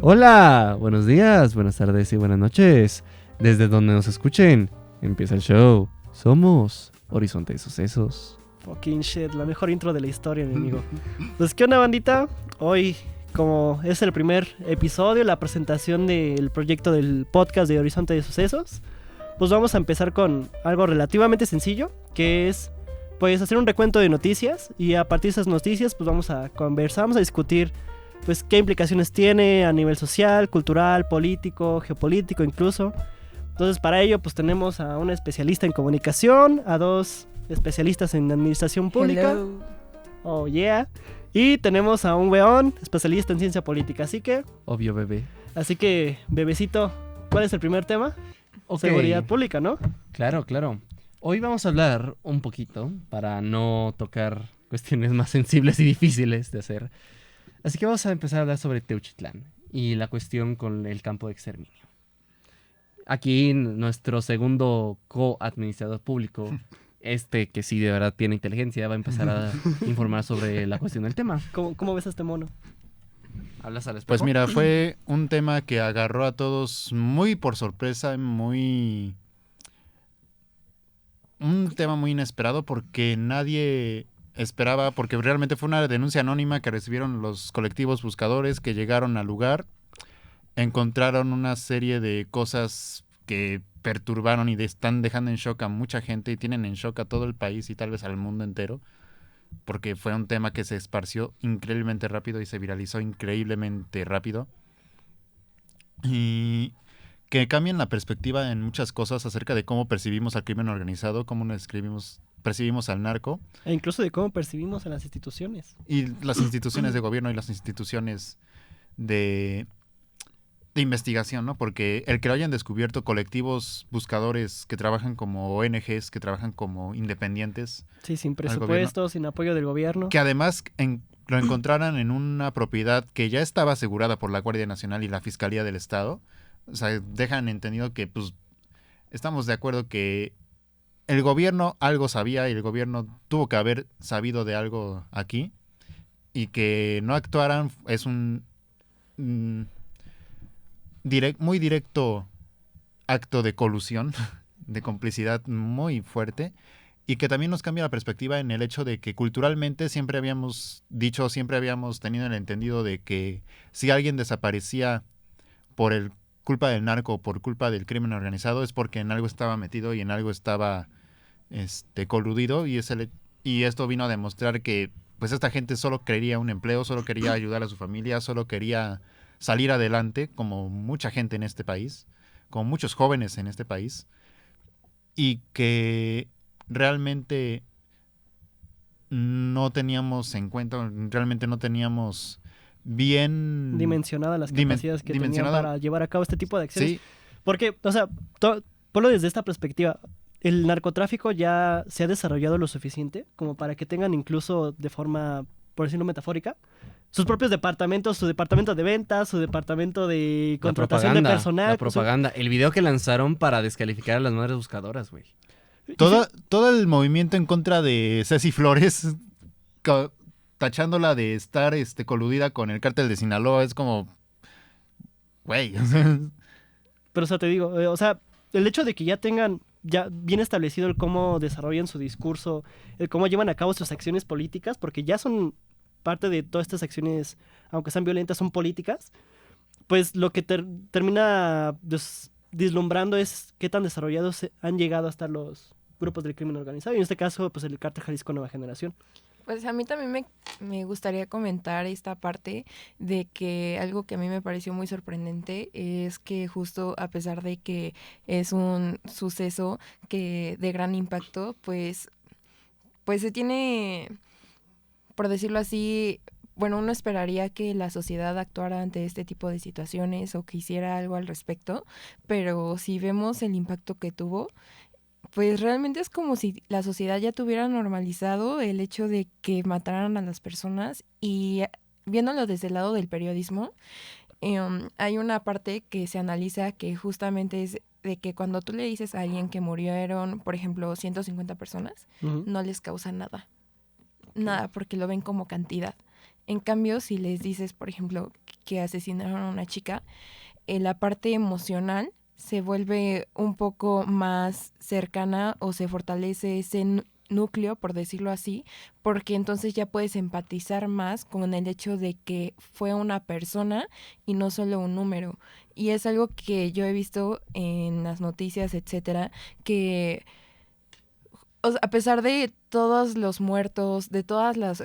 Hola, buenos días, buenas tardes y buenas noches. Desde donde nos escuchen, empieza el show. Somos Horizonte de Sucesos. Fucking shit, la mejor intro de la historia, mi amigo. Pues, ¿qué onda, bandita? Hoy, como es el primer episodio, la presentación del proyecto del podcast de Horizonte de Sucesos, pues vamos a empezar con algo relativamente sencillo, que es, pues, hacer un recuento de noticias, y a partir de esas noticias, pues, vamos a conversar, vamos a discutir, pues, qué implicaciones tiene a nivel social, cultural, político, geopolítico incluso. Entonces, para ello, pues, tenemos a una especialista en comunicación, a dos especialistas en administración pública. Hello. Oh, yeah. Y tenemos a un weón, especialista en ciencia política. Así que, Obvio, bebecito, ¿cuál es el primer tema? Ok. Seguridad pública, ¿no? Claro. Hoy vamos a hablar un poquito para no tocar cuestiones más sensibles y difíciles de hacer. Así que vamos a empezar a hablar sobre Teuchitlán y la cuestión con el campo de exterminio. Aquí nuestro segundo co-administrador público, que sí de verdad tiene inteligencia, va a empezar a informar sobre la cuestión del tema. ¿Cómo ves a este mono? ¿Hablas al espejo? Pues mira, fue un tema que agarró a todos muy por sorpresa, un tema muy inesperado porque nadie esperaba, porque realmente fue una denuncia anónima que recibieron los colectivos buscadores que llegaron al lugar, encontraron una serie de cosas que perturbaron y están dejando en shock a mucha gente y tienen en shock a todo el país y tal vez al mundo entero, porque fue un tema que se esparció increíblemente rápido y se viralizó increíblemente rápido y que cambian la perspectiva en muchas cosas acerca de cómo percibimos al crimen organizado, cómo percibimos al narco E incluso de cómo percibimos a las instituciones. y las instituciones de gobierno y las instituciones de investigación, ¿no? Porque el que lo hayan descubierto colectivos buscadores que trabajan como ONGs, que trabajan como independientes, Sí, sin Al presupuesto, sin apoyo del gobierno. que además lo encontraran en una propiedad que ya estaba asegurada por la Guardia Nacional y la Fiscalía del Estado. O sea, dejan entendido que, pues, estamos de acuerdo que el gobierno algo sabía y el gobierno tuvo que haber sabido de algo aquí y que no actuaran es un muy directo acto de colusión, de complicidad muy fuerte. Y que también nos cambia la perspectiva en el hecho de que culturalmente siempre habíamos tenido el entendido de que si alguien desaparecía por culpa del narco o por culpa del crimen organizado es porque en algo estaba metido y en algo estaba coludido y esto vino a demostrar que pues esta gente solo quería un empleo, solo quería ayudar a su familia, solo quería salir adelante, como mucha gente en este país, como muchos jóvenes en este país, y que realmente no teníamos en cuenta, realmente no teníamos bien Dimensionadas las capacidades que tenían para llevar a cabo este tipo de acciones. Sí, Porque, o sea, ponlo desde esta perspectiva. El narcotráfico ya se ha desarrollado lo suficiente como para que tengan incluso de forma, por decirlo metafórica, sus propios departamentos, su departamento de ventas, su departamento de contratación de personal. La propaganda. El video que lanzaron para descalificar a las madres buscadoras, güey. todo el movimiento en contra de Ceci Flores, tachándola de estar coludida con el cártel de Sinaloa, es como, güey. Pero, o sea, te digo, o sea, el hecho de que ya tengan ya bien establecido el cómo desarrollan su discurso, el cómo llevan a cabo sus acciones políticas, porque ya son parte de todas estas acciones, aunque sean violentas, son políticas, pues lo que termina deslumbrando es qué tan desarrollados han llegado hasta los grupos del crimen organizado, y en este caso, pues el Cártel Jalisco Nueva Generación. Pues a mí también me gustaría comentar esta parte de que algo que a mí me pareció muy sorprendente es que justo a pesar de que es un suceso que de gran impacto, pues se tiene, por decirlo así, bueno, uno esperaría que la sociedad actuara ante este tipo de situaciones o que hiciera algo al respecto, pero si vemos el impacto que tuvo, pues realmente es como si la sociedad ya tuviera normalizado el hecho de que mataran a las personas y viéndolo desde el lado del periodismo, hay una parte que se analiza que justamente es de que cuando tú le dices a alguien que murieron, por ejemplo, 150 personas, Uh-huh. no les causa nada, porque lo ven como cantidad. En cambio, si les dices, por ejemplo, que asesinaron a una chica, la parte emocional se vuelve un poco más cercana o se fortalece ese núcleo, por decirlo así, porque entonces ya puedes empatizar más con el hecho de que fue una persona y no solo un número. Y es algo que yo he visto en las noticias, etcétera, que o sea, a pesar de todos los muertos, de todas las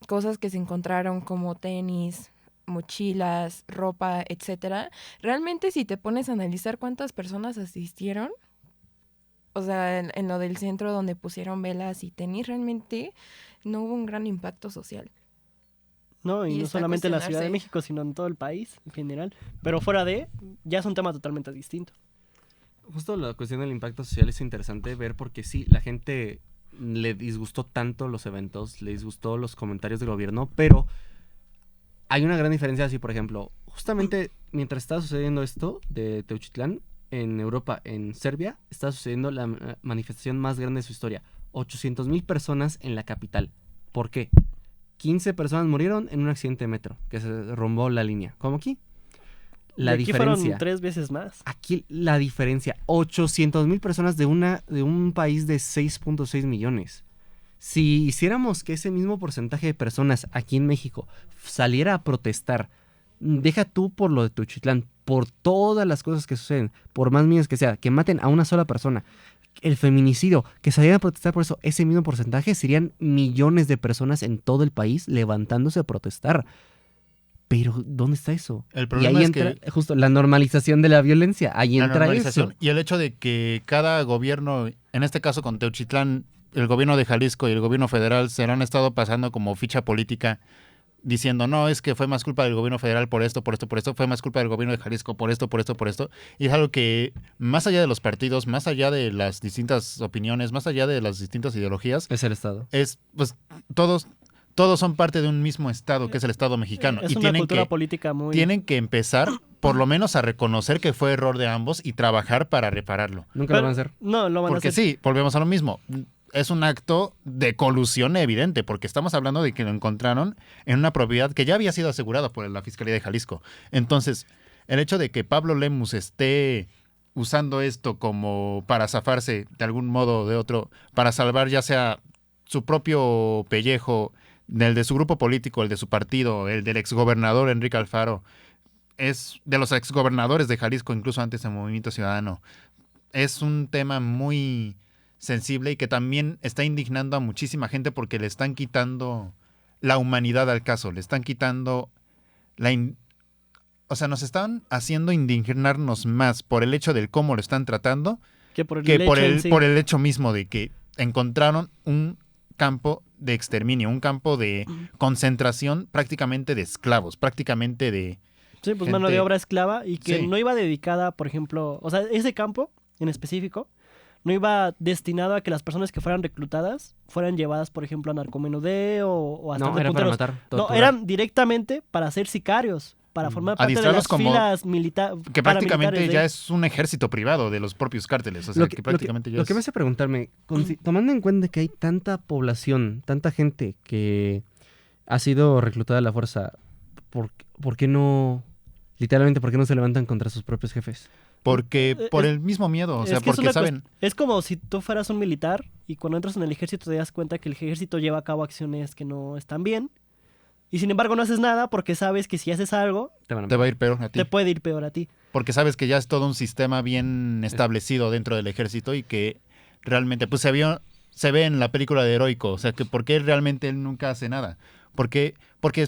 cosas que se encontraron como tenis, mochilas, ropa, etcétera, realmente si te pones a analizar cuántas personas asistieron, o sea, en lo del centro donde pusieron velas y tenis, realmente no hubo un gran impacto social. No, y Y no está solamente en la Ciudad de cuestionarse. México, sino en todo el país en general. Pero fuera de, ya es un tema totalmente distinto. Justo la cuestión del impacto social es interesante ver porque sí, la gente le disgustó tanto los eventos, le disgustó los comentarios del gobierno, pero hay una gran diferencia así, por ejemplo, justamente mientras estaba sucediendo esto de Teuchitlán, en Europa, en Serbia, está sucediendo la manifestación más grande de su historia. 800,000 personas en la capital. ¿Por qué? 15 personas murieron en un accidente de metro, que se rombó la línea. ¿Cómo aquí? La y aquí fueron diferencia. 3 veces más. Aquí la diferencia. 800,000 personas de un país de 6.6 millones. Si hiciéramos que ese mismo porcentaje de personas aquí en México saliera a protestar, deja tú por lo de Teuchitlán, por todas las cosas que suceden, por más mínimas que sea, que maten a una sola persona, el feminicidio, que salieran a protestar por eso, ese mismo porcentaje serían millones de personas en todo el país levantándose a protestar. Pero, ¿dónde está eso? El Y problema ahí es entra que justo la normalización de la violencia. Ahí la entra normalización eso. y el hecho de que cada gobierno, en este caso con Teuchitlán, el gobierno de Jalisco y el gobierno federal se lo han estado pasando como ficha política, diciendo, no, es que fue más culpa del gobierno federal por esto, por esto, por esto, fue más culpa del gobierno de Jalisco por esto, por esto, por esto. Y es algo que, más allá de los partidos, más allá de las distintas opiniones, más allá de las distintas ideologías, Es el Estado. es, pues, todos son parte de un mismo Estado, que es el Estado mexicano. Es Y una cultura política muy... tienen que empezar, por lo menos, a reconocer que fue error de ambos y trabajar para repararlo. Nunca lo van a hacer. No, lo van Porque a hacer. sí, volvemos a lo mismo. Es un acto de colusión evidente, porque estamos hablando de que lo encontraron en una propiedad que ya había sido asegurada por la Fiscalía de Jalisco. Entonces, el hecho de que Pablo Lemus esté usando esto como para zafarse de algún modo o de otro, para salvar ya sea su propio pellejo, el de su grupo político, el de su partido, el del exgobernador Enrique Alfaro, es de los exgobernadores de Jalisco, incluso antes del Movimiento Ciudadano. Es un tema muy sensible y que también está indignando a muchísima gente porque le están quitando la humanidad al caso, le están quitando o sea, nos están haciendo indignarnos más por el hecho del cómo lo están tratando Que por el que hecho en sí. por el hecho mismo de que encontraron un campo de exterminio, un campo de concentración prácticamente de esclavos, prácticamente de... Sí, pues mano de gente- obra esclava y que Sí. no iba dedicada, por ejemplo, o sea, ese campo en específico no iba destinado a que las personas que fueran reclutadas fueran llevadas, por ejemplo, a narcomenudeo o a estar No, de era para punteros. matar. No, torturar. eran directamente para ser sicarios, para formar parte de Adistrarlos las como- filas Que prácticamente paramilitares, ya es un ejército privado de los propios cárteles. O sea, que prácticamente ya lo que me es... hace preguntarme, tomando en cuenta que hay tanta población, tanta gente que ha sido reclutada a la fuerza, ¿por qué no, literalmente, por qué no se levantan contra sus propios jefes? Porque por es- el mismo miedo, o sea, es que es porque una saben... es como si tú fueras un militar y cuando entras en el ejército te das cuenta que el ejército lleva a cabo acciones que no están bien y sin embargo no haces nada porque sabes que si haces algo Te van a Te va a ir peor a ti. te puede ir peor a ti. Porque sabes que ya es todo un sistema bien establecido dentro del ejército y que realmente, pues se ve en la película de Heroico, o sea, que por qué realmente él nunca hace nada. Porque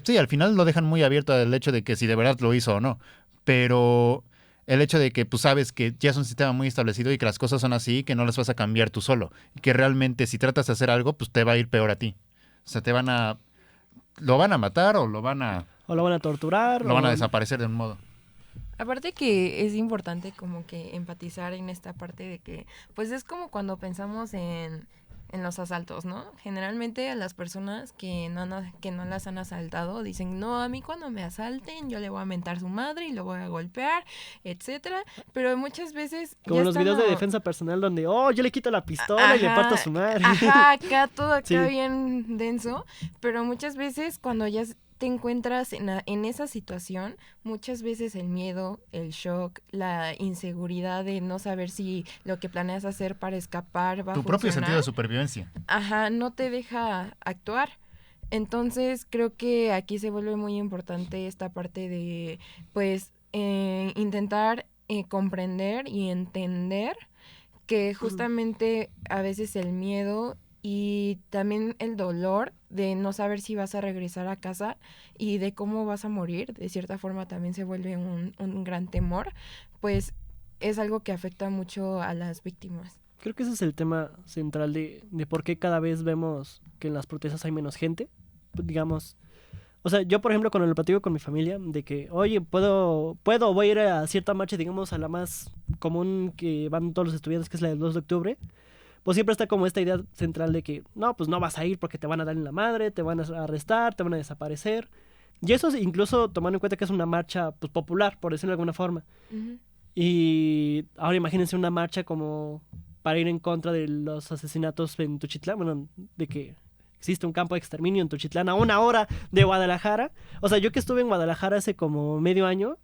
sí, al final lo dejan muy abierto al hecho de que si de verdad lo hizo o no. Pero el hecho de que pues sabes que ya es un sistema muy establecido y que las cosas son así, que no las vas a cambiar tú solo. Y que realmente si tratas de hacer algo, pues te va a ir peor a ti. O sea, lo van a matar o lo van a torturar. o- desaparecer de un modo. Aparte que es importante como que empatizar en esta parte de que, pues es como cuando pensamos en los asaltos, ¿no? Generalmente a las personas que no las han asaltado dicen, no, a mí cuando me asalten yo le voy a mentar su madre y lo voy a golpear, etcétera. Pero muchas veces... Como ya los videos de estando- defensa personal donde, yo le quito la pistola y le Ajá, parto a su madre. Ajá, acá todo acá Sí. bien denso, pero muchas veces cuando ya te encuentras en esa situación, muchas veces el miedo, el shock, la inseguridad de no saber si lo que planeas hacer para escapar va a Tu propio funcionar. sentido de supervivencia. Ajá, no te deja actuar. Entonces creo que aquí se vuelve muy importante esta parte de, pues, intentar comprender y entender que justamente a veces el miedo y también el dolor de no saber si vas a regresar a casa y de cómo vas a morir, de cierta forma también se vuelve un gran temor, pues es algo que afecta mucho a las víctimas. Creo que ese es el tema central de por qué cada vez vemos que en las protestas hay menos gente. Pues, digamos, o sea, yo por ejemplo cuando lo platico con mi familia, de que, oye, voy a ir a cierta marcha, digamos, a la más común que van todos los estudiantes, que es la del 2 de octubre, pues siempre está como esta idea central de que, no, pues no vas a ir porque te van a dar en la madre, te van a arrestar, te van a desaparecer. Y eso es incluso tomando en cuenta que es una marcha pues, popular, por decirlo de alguna forma. Ujú. Y ahora imagínense una marcha como para ir en contra de los asesinatos en Tuchitlán, bueno, de que existe un campo de exterminio en Tuchitlán a 1 hora de Guadalajara. O sea, yo que estuve en Guadalajara hace como medio año,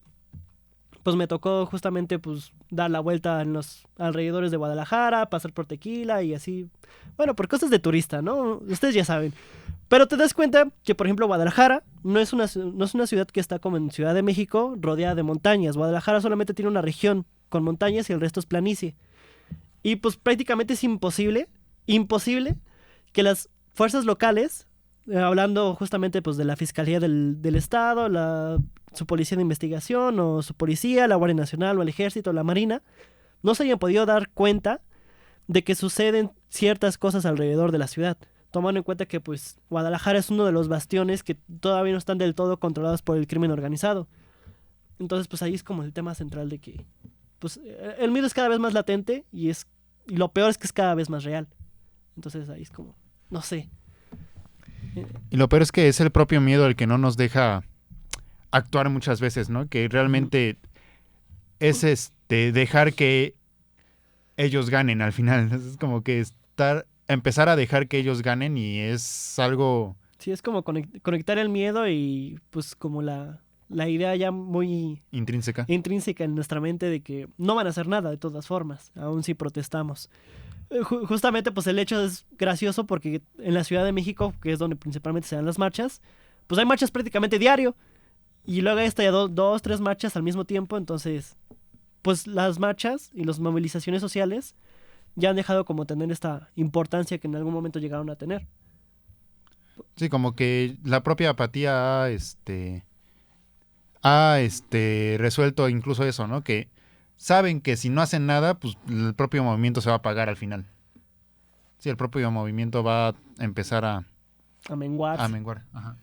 pues me tocó justamente pues dar la vuelta en los alrededores de Guadalajara, pasar por Tequila y así. Bueno, por cosas de turista, ¿no? Ustedes ya saben. Pero te das cuenta que, por ejemplo, Guadalajara no es una ciudad que está como en Ciudad de México, rodeada de montañas. Guadalajara solamente tiene una región con montañas y el resto es planicie. Y pues prácticamente es imposible que las fuerzas locales, hablando justamente pues de la Fiscalía del Estado, su policía de investigación o su policía, la Guardia Nacional o el Ejército o la Marina, no se hayan podido dar cuenta de que suceden ciertas cosas alrededor de la ciudad, tomando en cuenta que pues Guadalajara es uno de los bastiones que todavía no están del todo controlados por el crimen organizado. Entonces pues ahí es como el tema central de que pues el miedo es cada vez más latente y lo peor es que es cada vez más real. Entonces ahí es como, no sé. Y lo peor es que es el propio miedo el que no nos deja actuar muchas veces, ¿no? Que realmente es dejar que ellos ganen al final. Es como que empezar a dejar que ellos ganen y es algo... Sí, es como conectar el miedo y pues como la idea ya muy intrínseca en nuestra mente de que no van a hacer nada de todas formas, aun si protestamos. Justamente pues el hecho es gracioso porque en la Ciudad de México, que es donde principalmente se dan las marchas, pues hay marchas prácticamente diario y luego hay hasta ya 2, 3 marchas al mismo tiempo, entonces pues las marchas y las movilizaciones sociales ya han dejado como tener esta importancia que en algún momento llegaron a tener. Sí, como que la propia apatía ha resuelto incluso eso, ¿no? Que saben que si no hacen nada, pues el propio movimiento se va a apagar al final. Sí, el propio movimiento va a empezar a menguar. Ajá.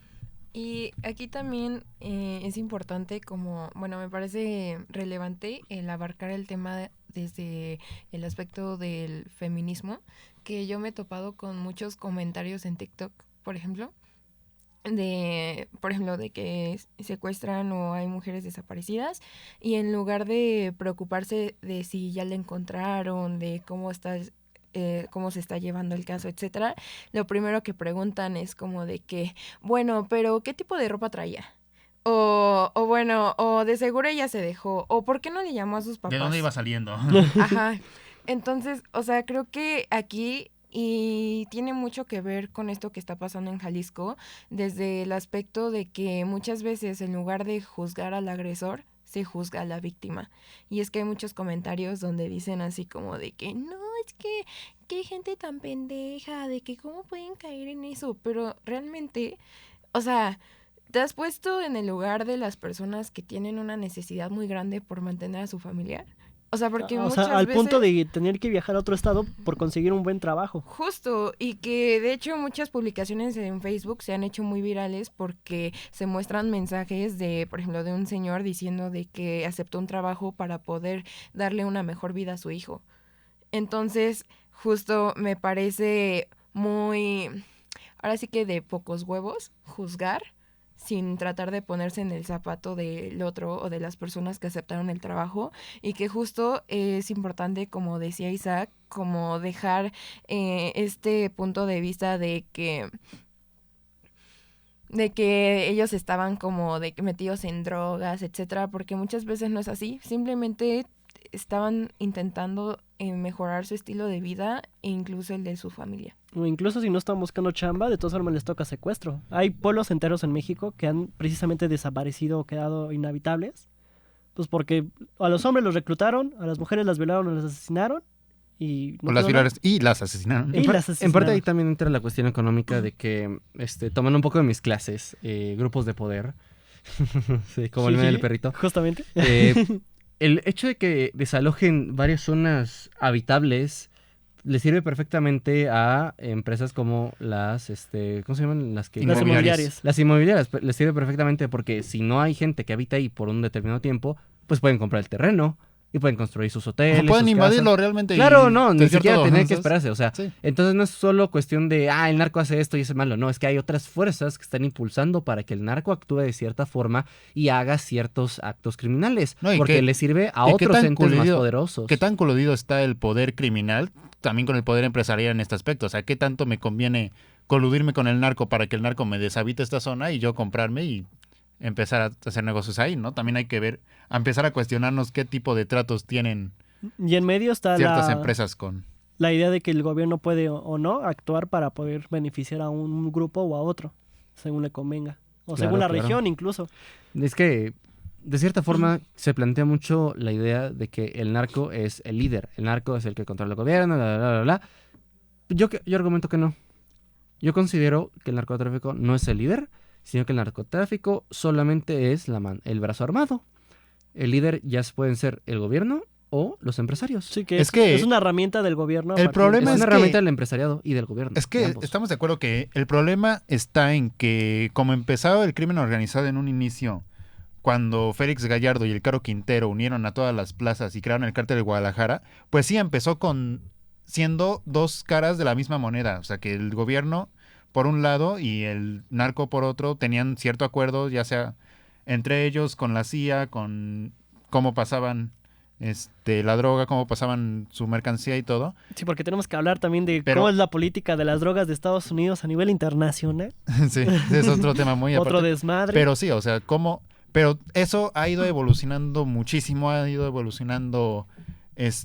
Y aquí también es importante como, bueno, me parece relevante el abarcar el tema desde el aspecto del feminismo, que yo me he topado con muchos comentarios en TikTok, por ejemplo, de que secuestran o hay mujeres desaparecidas y en lugar de preocuparse de si ya la encontraron, de cómo se está llevando el caso, etcétera, lo primero que preguntan es como de que, bueno, pero ¿qué tipo de ropa traía? O bueno, o de seguro ella se dejó, o ¿por qué no le llamó a sus papás? ¿De dónde iba saliendo? Ajá. Entonces, o sea, creo que aquí y tiene mucho que ver con esto que está pasando en Jalisco, desde el aspecto de que muchas veces en lugar de juzgar al agresor, se juzga a la víctima. Y es que hay muchos comentarios donde dicen así como de que no, es que qué gente tan pendeja, de que cómo pueden caer en eso, pero realmente, o sea, ¿te has puesto en el lugar de las personas que tienen una necesidad muy grande por mantener a su familiar? O sea, porque O sea, muchas al veces... punto de tener que viajar a otro estado por conseguir un buen trabajo. Justo, y que de hecho muchas publicaciones en Facebook se han hecho muy virales porque se muestran mensajes de, por ejemplo, de un señor diciendo de que aceptó un trabajo para poder darle una mejor vida a su hijo. Entonces, justo me parece muy, ahora sí que de pocos huevos, juzgar sin tratar de ponerse en el zapato del otro o de las personas que aceptaron el trabajo y que justo es importante, como decía Isaac, como dejar este punto de vista de que de que ellos estaban como de que metidos en drogas, etcétera, porque muchas veces no es así, simplemente estaban intentando mejorar su estilo de vida e incluso el de su familia. O incluso si no están buscando chamba, de todas formas les toca secuestro. Hay pueblos enteros en México que han precisamente desaparecido o quedado inhabitables, pues porque a los hombres los reclutaron, a las mujeres las violaron o las asesinaron y O las quedó violaron y las asesinaron. Y las En parte ahí asesinaron. también entra la cuestión económica de que, tomando un poco de mis clases, grupos de poder, sí, como el Sí, meme sí, del perrito, Justamente. el hecho de que desalojen varias zonas habitables le sirve perfectamente a empresas como las, ¿cómo se llaman? Las que... Las inmobiliarias. Las inmobiliarias les sirve perfectamente porque si no hay gente que habita ahí por un determinado tiempo, pues pueden comprar el terreno y pueden construir sus hoteles. O pueden sus invadirlo casas. realmente. Claro, no, ni terciar siquiera todo, tener que ¿sabes? esperarse. O sea, Sí. entonces no es solo cuestión de, el narco hace esto y es malo. No, es que hay otras fuerzas que están impulsando para que el narco actúe de cierta forma y haga ciertos actos criminales. No, y porque que- le sirve a y qué otros tan entes más coludido- poderosos. ¿Qué tan coludido está el poder criminal también con el poder empresarial en este aspecto? O sea, ¿qué tanto me conviene coludirme con el narco para que el narco me deshabite esta zona y yo comprarme y empezar a hacer negocios ahí, ¿no? También hay que ver, a empezar a cuestionarnos qué tipo de tratos tienen Y en medio está ciertas empresas con... la idea de que el gobierno puede o no actuar para poder beneficiar a un grupo o a otro, según le convenga. O Claro, según la claro. región incluso. Es que, de cierta forma, se plantea mucho la idea de que el narco es el líder. El narco es el que controla el gobierno, bla, bla, bla, bla. Yo argumento que no. Yo considero que el narcotráfico no es el líder, sino que el narcotráfico solamente es el brazo armado. El líder ya pueden ser el gobierno o los empresarios. Sí, que Es que es una herramienta del gobierno. a el partir problema Es de- una que- herramienta del empresariado y del gobierno. Es de que ambos. estamos de acuerdo que el problema está en que como empezó el crimen organizado en un inicio, cuando Félix Gallardo y el Caro Quintero unieron a todas las plazas y crearon el cártel de Guadalajara, pues sí empezó con siendo dos caras de la misma moneda. O sea, que el gobierno por un lado y el narco por otro tenían cierto acuerdo, ya sea entre ellos, con la CIA, con cómo pasaban la droga, cómo pasaban su mercancía y todo. Sí, porque tenemos que hablar también de Pero- cómo es la política de las drogas de Estados Unidos a nivel internacional. Sí, ese es otro tema muy Otro aparte. desmadre. Pero sí, o sea, cómo... Pero eso ha ido evolucionando muchísimo, ha ido evolucionando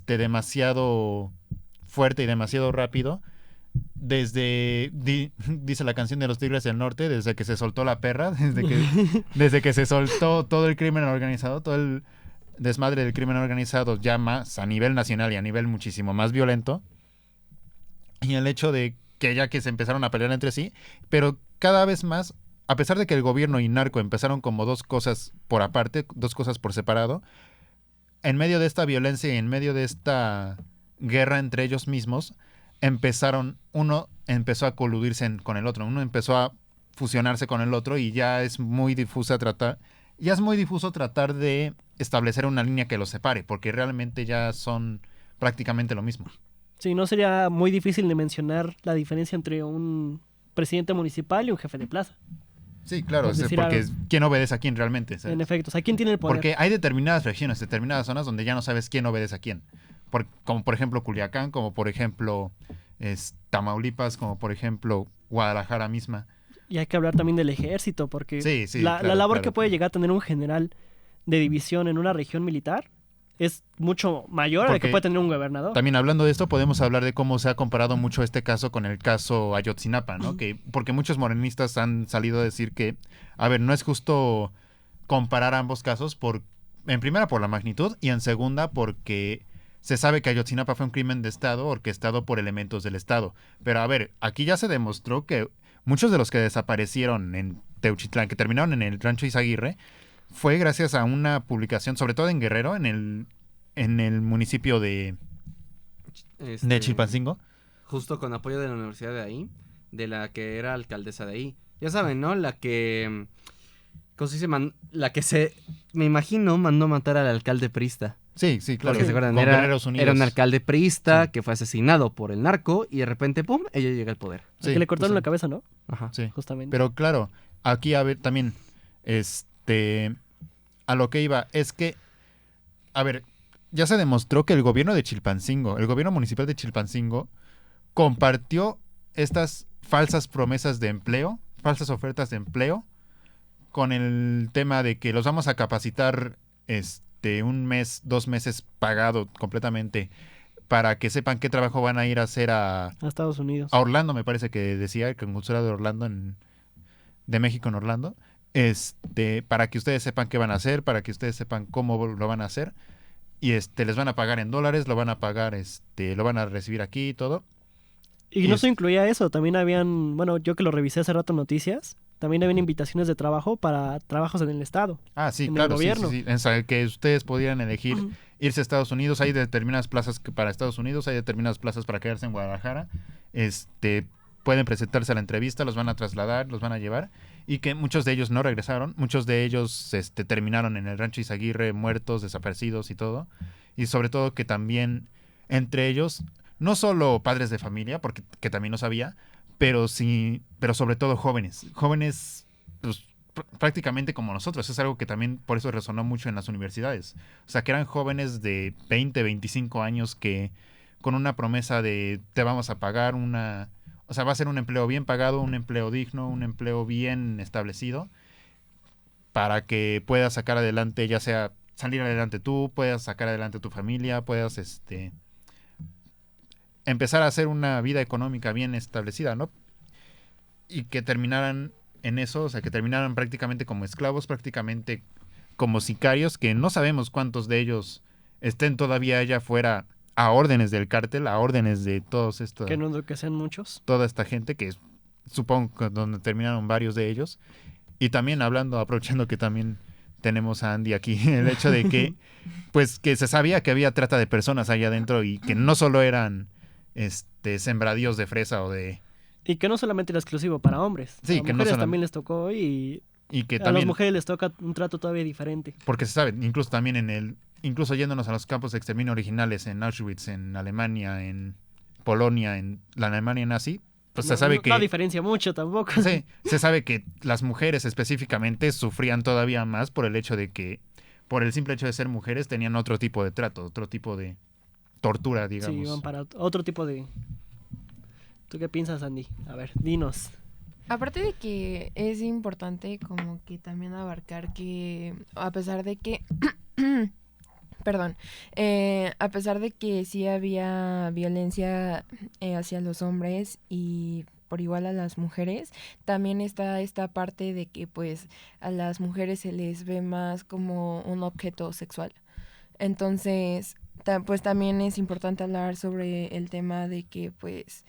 demasiado fuerte y demasiado rápido. Dice la canción de los Tigres del Norte, desde que se soltó la perra, desde que se soltó todo el crimen organizado, todo el desmadre del crimen organizado ya más a nivel nacional y a nivel muchísimo más violento. Y el hecho de que ya que se empezaron a pelear entre sí, pero cada vez más, a pesar de que el gobierno y narco empezaron como dos cosas por aparte, dos cosas por separado, en medio de esta violencia y en medio de esta guerra entre ellos mismos, uno empezó a coludirse con el otro, uno empezó a fusionarse con el otro y ya es muy difuso tratar de establecer una línea que los separe, porque realmente ya son prácticamente lo mismo. Sí, no sería muy difícil de mencionar la diferencia entre un presidente municipal y un jefe de plaza. Sí, claro, Es decir, porque quién obedece a quién realmente. ¿Sabes? En efecto, o sea, ¿quién tiene el poder? Porque hay determinadas regiones, determinadas zonas donde ya no sabes quién obedece a quién. Como por ejemplo Culiacán, como por ejemplo Tamaulipas, como por ejemplo Guadalajara misma. Y hay que hablar también del ejército, porque Sí, sí, la claro, labor claro. que puede llegar a tener un general de división en una región militar es mucho mayor a la que Porque puede tener un gobernador. También hablando de esto, podemos hablar de cómo se ha comparado mucho este caso con el caso Ayotzinapa, ¿no? Porque muchos morenistas han salido a decir que, a ver, no es justo comparar ambos casos en primera por la magnitud y en segunda porque se sabe que Ayotzinapa fue un crimen de Estado orquestado por elementos del Estado. Pero a ver, aquí ya se demostró que muchos de los que desaparecieron en Teuchitlán, que terminaron en el rancho Izaguirre, fue gracias a una publicación, sobre todo en Guerrero, en el municipio de Chilpancingo. Justo con apoyo de la universidad de ahí, de la que era alcaldesa de ahí. Ya saben, ¿no? La que... ¿Cómo se dice? La que me imagino, mandó matar al alcalde priista. Sí, claro. Porque se acuerdan, con era Guerreros Unidos. un alcalde priista Sí. que fue asesinado por el narco y de repente, ¡pum!, ella llega al poder. Que le cortaron justo. la cabeza, ¿no? Ajá. Sí. Justamente. Pero claro, aquí a ver también, a lo que iba, es que, a ver, ya se demostró que el gobierno de Chilpancingo, el gobierno municipal de Chilpancingo, compartió estas falsas promesas de empleo, falsas ofertas de empleo con el tema de que los vamos a capacitar 1 mes, 2 meses pagado completamente para que sepan qué trabajo van a ir a hacer A Estados Unidos. a Orlando, me parece que decía, el consulado de Orlando, de México en Orlando, para que ustedes sepan qué van a hacer, para que ustedes sepan cómo lo van a hacer, y les van a pagar en dólares, lo van a pagar, lo van a recibir aquí y todo. Y no se incluía eso, también habían, bueno, yo que lo revisé hace rato en noticias, también habían invitaciones de trabajo para trabajos en el estado. Ah, sí, en el claro, sí, gobierno. sí, sí. O sea, que ustedes podían elegir irse a Estados Unidos. Hay determinadas plazas para Estados Unidos, hay determinadas plazas para quedarse en Guadalajara. Pueden presentarse a la entrevista, los van a trasladar, los van a llevar. Y que muchos de ellos no regresaron. Muchos de ellos terminaron en el rancho Izaguirre, muertos, desaparecidos y todo. Y sobre todo que también entre ellos, no solo padres de familia, porque que también lo sabía, pero sí, pero sobre todo jóvenes. Jóvenes, pues, prácticamente como nosotros. Es algo que también por eso resonó mucho en las universidades. O sea, que eran jóvenes de 20, 25 años que con una promesa de te vamos a pagar o sea, va a ser un empleo bien pagado, un empleo digno, un empleo bien establecido para que puedas sacar adelante, ya sea salir adelante tú, puedas sacar adelante tu familia, puedas empezar a hacer una vida económica bien establecida, ¿no? Y que terminaran en eso, o sea, que terminaran prácticamente como esclavos, prácticamente como sicarios, que no sabemos cuántos de ellos estén todavía allá afuera a órdenes del cártel, a órdenes de todos estos, Que no es lo que sean muchos. toda esta gente, que supongo que donde terminaron varios de ellos. Y también aprovechando que también tenemos a Andy aquí, el hecho de que, pues, que se sabía que había trata de personas allá adentro y que no solo eran sembradíos de fresa o de... Y que no solamente era exclusivo para hombres. Sí, a que no mujeres solam- también les tocó y Y que a las también, mujeres les toca un trato todavía diferente. porque se sabe, incluso también incluso yéndonos a los campos de exterminio originales en Auschwitz, en Alemania, en Polonia, en la Alemania nazi, pues se sabe que... No diferencia mucho tampoco. Sí, se sabe que las mujeres específicamente sufrían todavía más por el hecho de que, por el simple hecho de ser mujeres, tenían otro tipo de trato, otro tipo de tortura, Sí, digamos. van para otro tipo de... ¿Tú qué piensas, Andy? A ver, dinos. Aparte de que es importante como que también abarcar que a pesar de que perdón, a pesar de que sí había violencia hacia los hombres y por igual a las mujeres, también está esta parte de que pues a las mujeres se les ve más como un objeto sexual. Entonces, pues también es importante hablar sobre el tema de que pues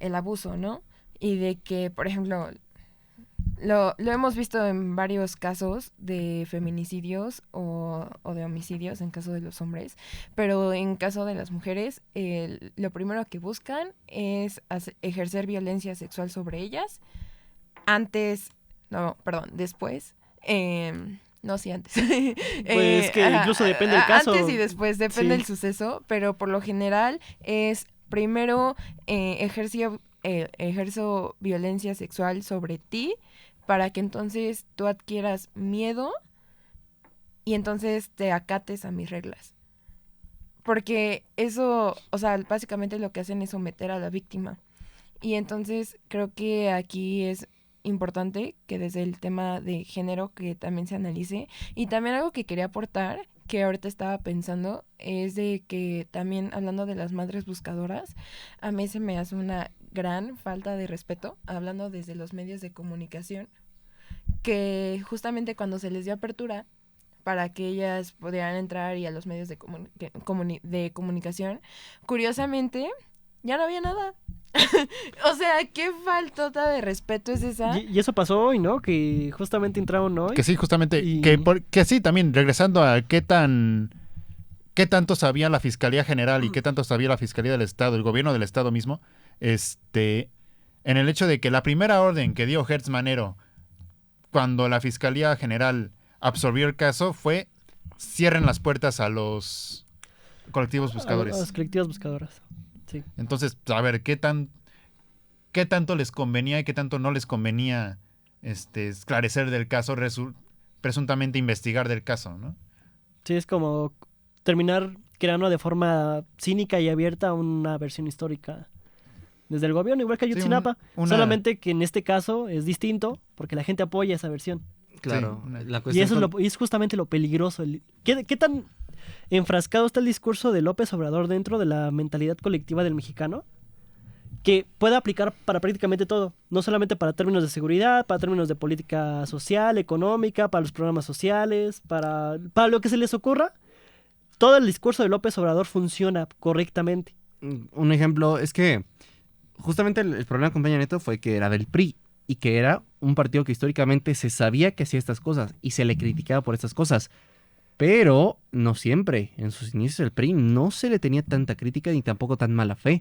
el abuso, ¿no? Y de que, por ejemplo, lo hemos visto en varios casos de feminicidios o de homicidios en caso de los hombres, pero en caso de las mujeres, lo primero que buscan es ejercer violencia sexual sobre ellas después. No, sí, antes. Pues que incluso depende del caso. Antes y después, depende Sí. del suceso, pero por lo general es primero ejerzo violencia sexual sobre ti para que entonces tú adquieras miedo y entonces te acates a mis reglas. Porque eso, o sea, básicamente lo que hacen es someter a la víctima. Y entonces creo que aquí es importante que desde el tema de género que también se analice. Y también algo que quería aportar, que ahorita estaba pensando, es de que también hablando de las madres buscadoras, a mí se me hace una gran falta de respeto, hablando desde los medios de comunicación, que justamente cuando se les dio apertura para que ellas pudieran entrar y a los medios de comunicación, curiosamente ya no había nada. O sea, qué faltota de respeto es esa. Y eso pasó hoy, ¿no? Que justamente entraron hoy. Que sí, justamente, Y- que sí, también, regresando a qué tanto sabía la Fiscalía General y qué tanto sabía la Fiscalía del Estado, el gobierno del Estado mismo, en el hecho de que la primera orden que dio Hertz Manero cuando la Fiscalía General absorbió el caso fue cierren las puertas a los colectivos A buscadores. las colectivas buscadoras. Sí. Entonces, a ver, ¿qué tanto les convenía y qué tanto no les convenía esclarecer del caso, presuntamente investigar del caso, ¿no? Sí, es como terminar creando de forma cínica y abierta una versión histórica desde el gobierno, igual que Sí, Ayotzinapa. una- Solamente que en este caso es distinto porque la gente apoya esa versión. Claro, Sí, una- la Y cuestión eso es, con- y es justamente lo peligroso. ¿Qué tan enfrascado está el discurso de López Obrador dentro de la mentalidad colectiva del mexicano? Que puede aplicar para prácticamente todo. No solamente para términos de seguridad, para términos de política social, económica, para los programas sociales, para lo que se les ocurra. Todo el discurso de López Obrador funciona correctamente. Un ejemplo es que justamente el problema con Peña Nieto fue que era del PRI y que era un partido que históricamente se sabía que hacía estas cosas y se le criticaba por estas cosas. Pero no siempre. En sus inicios el PRI no se le tenía tanta crítica ni tampoco tan mala fe.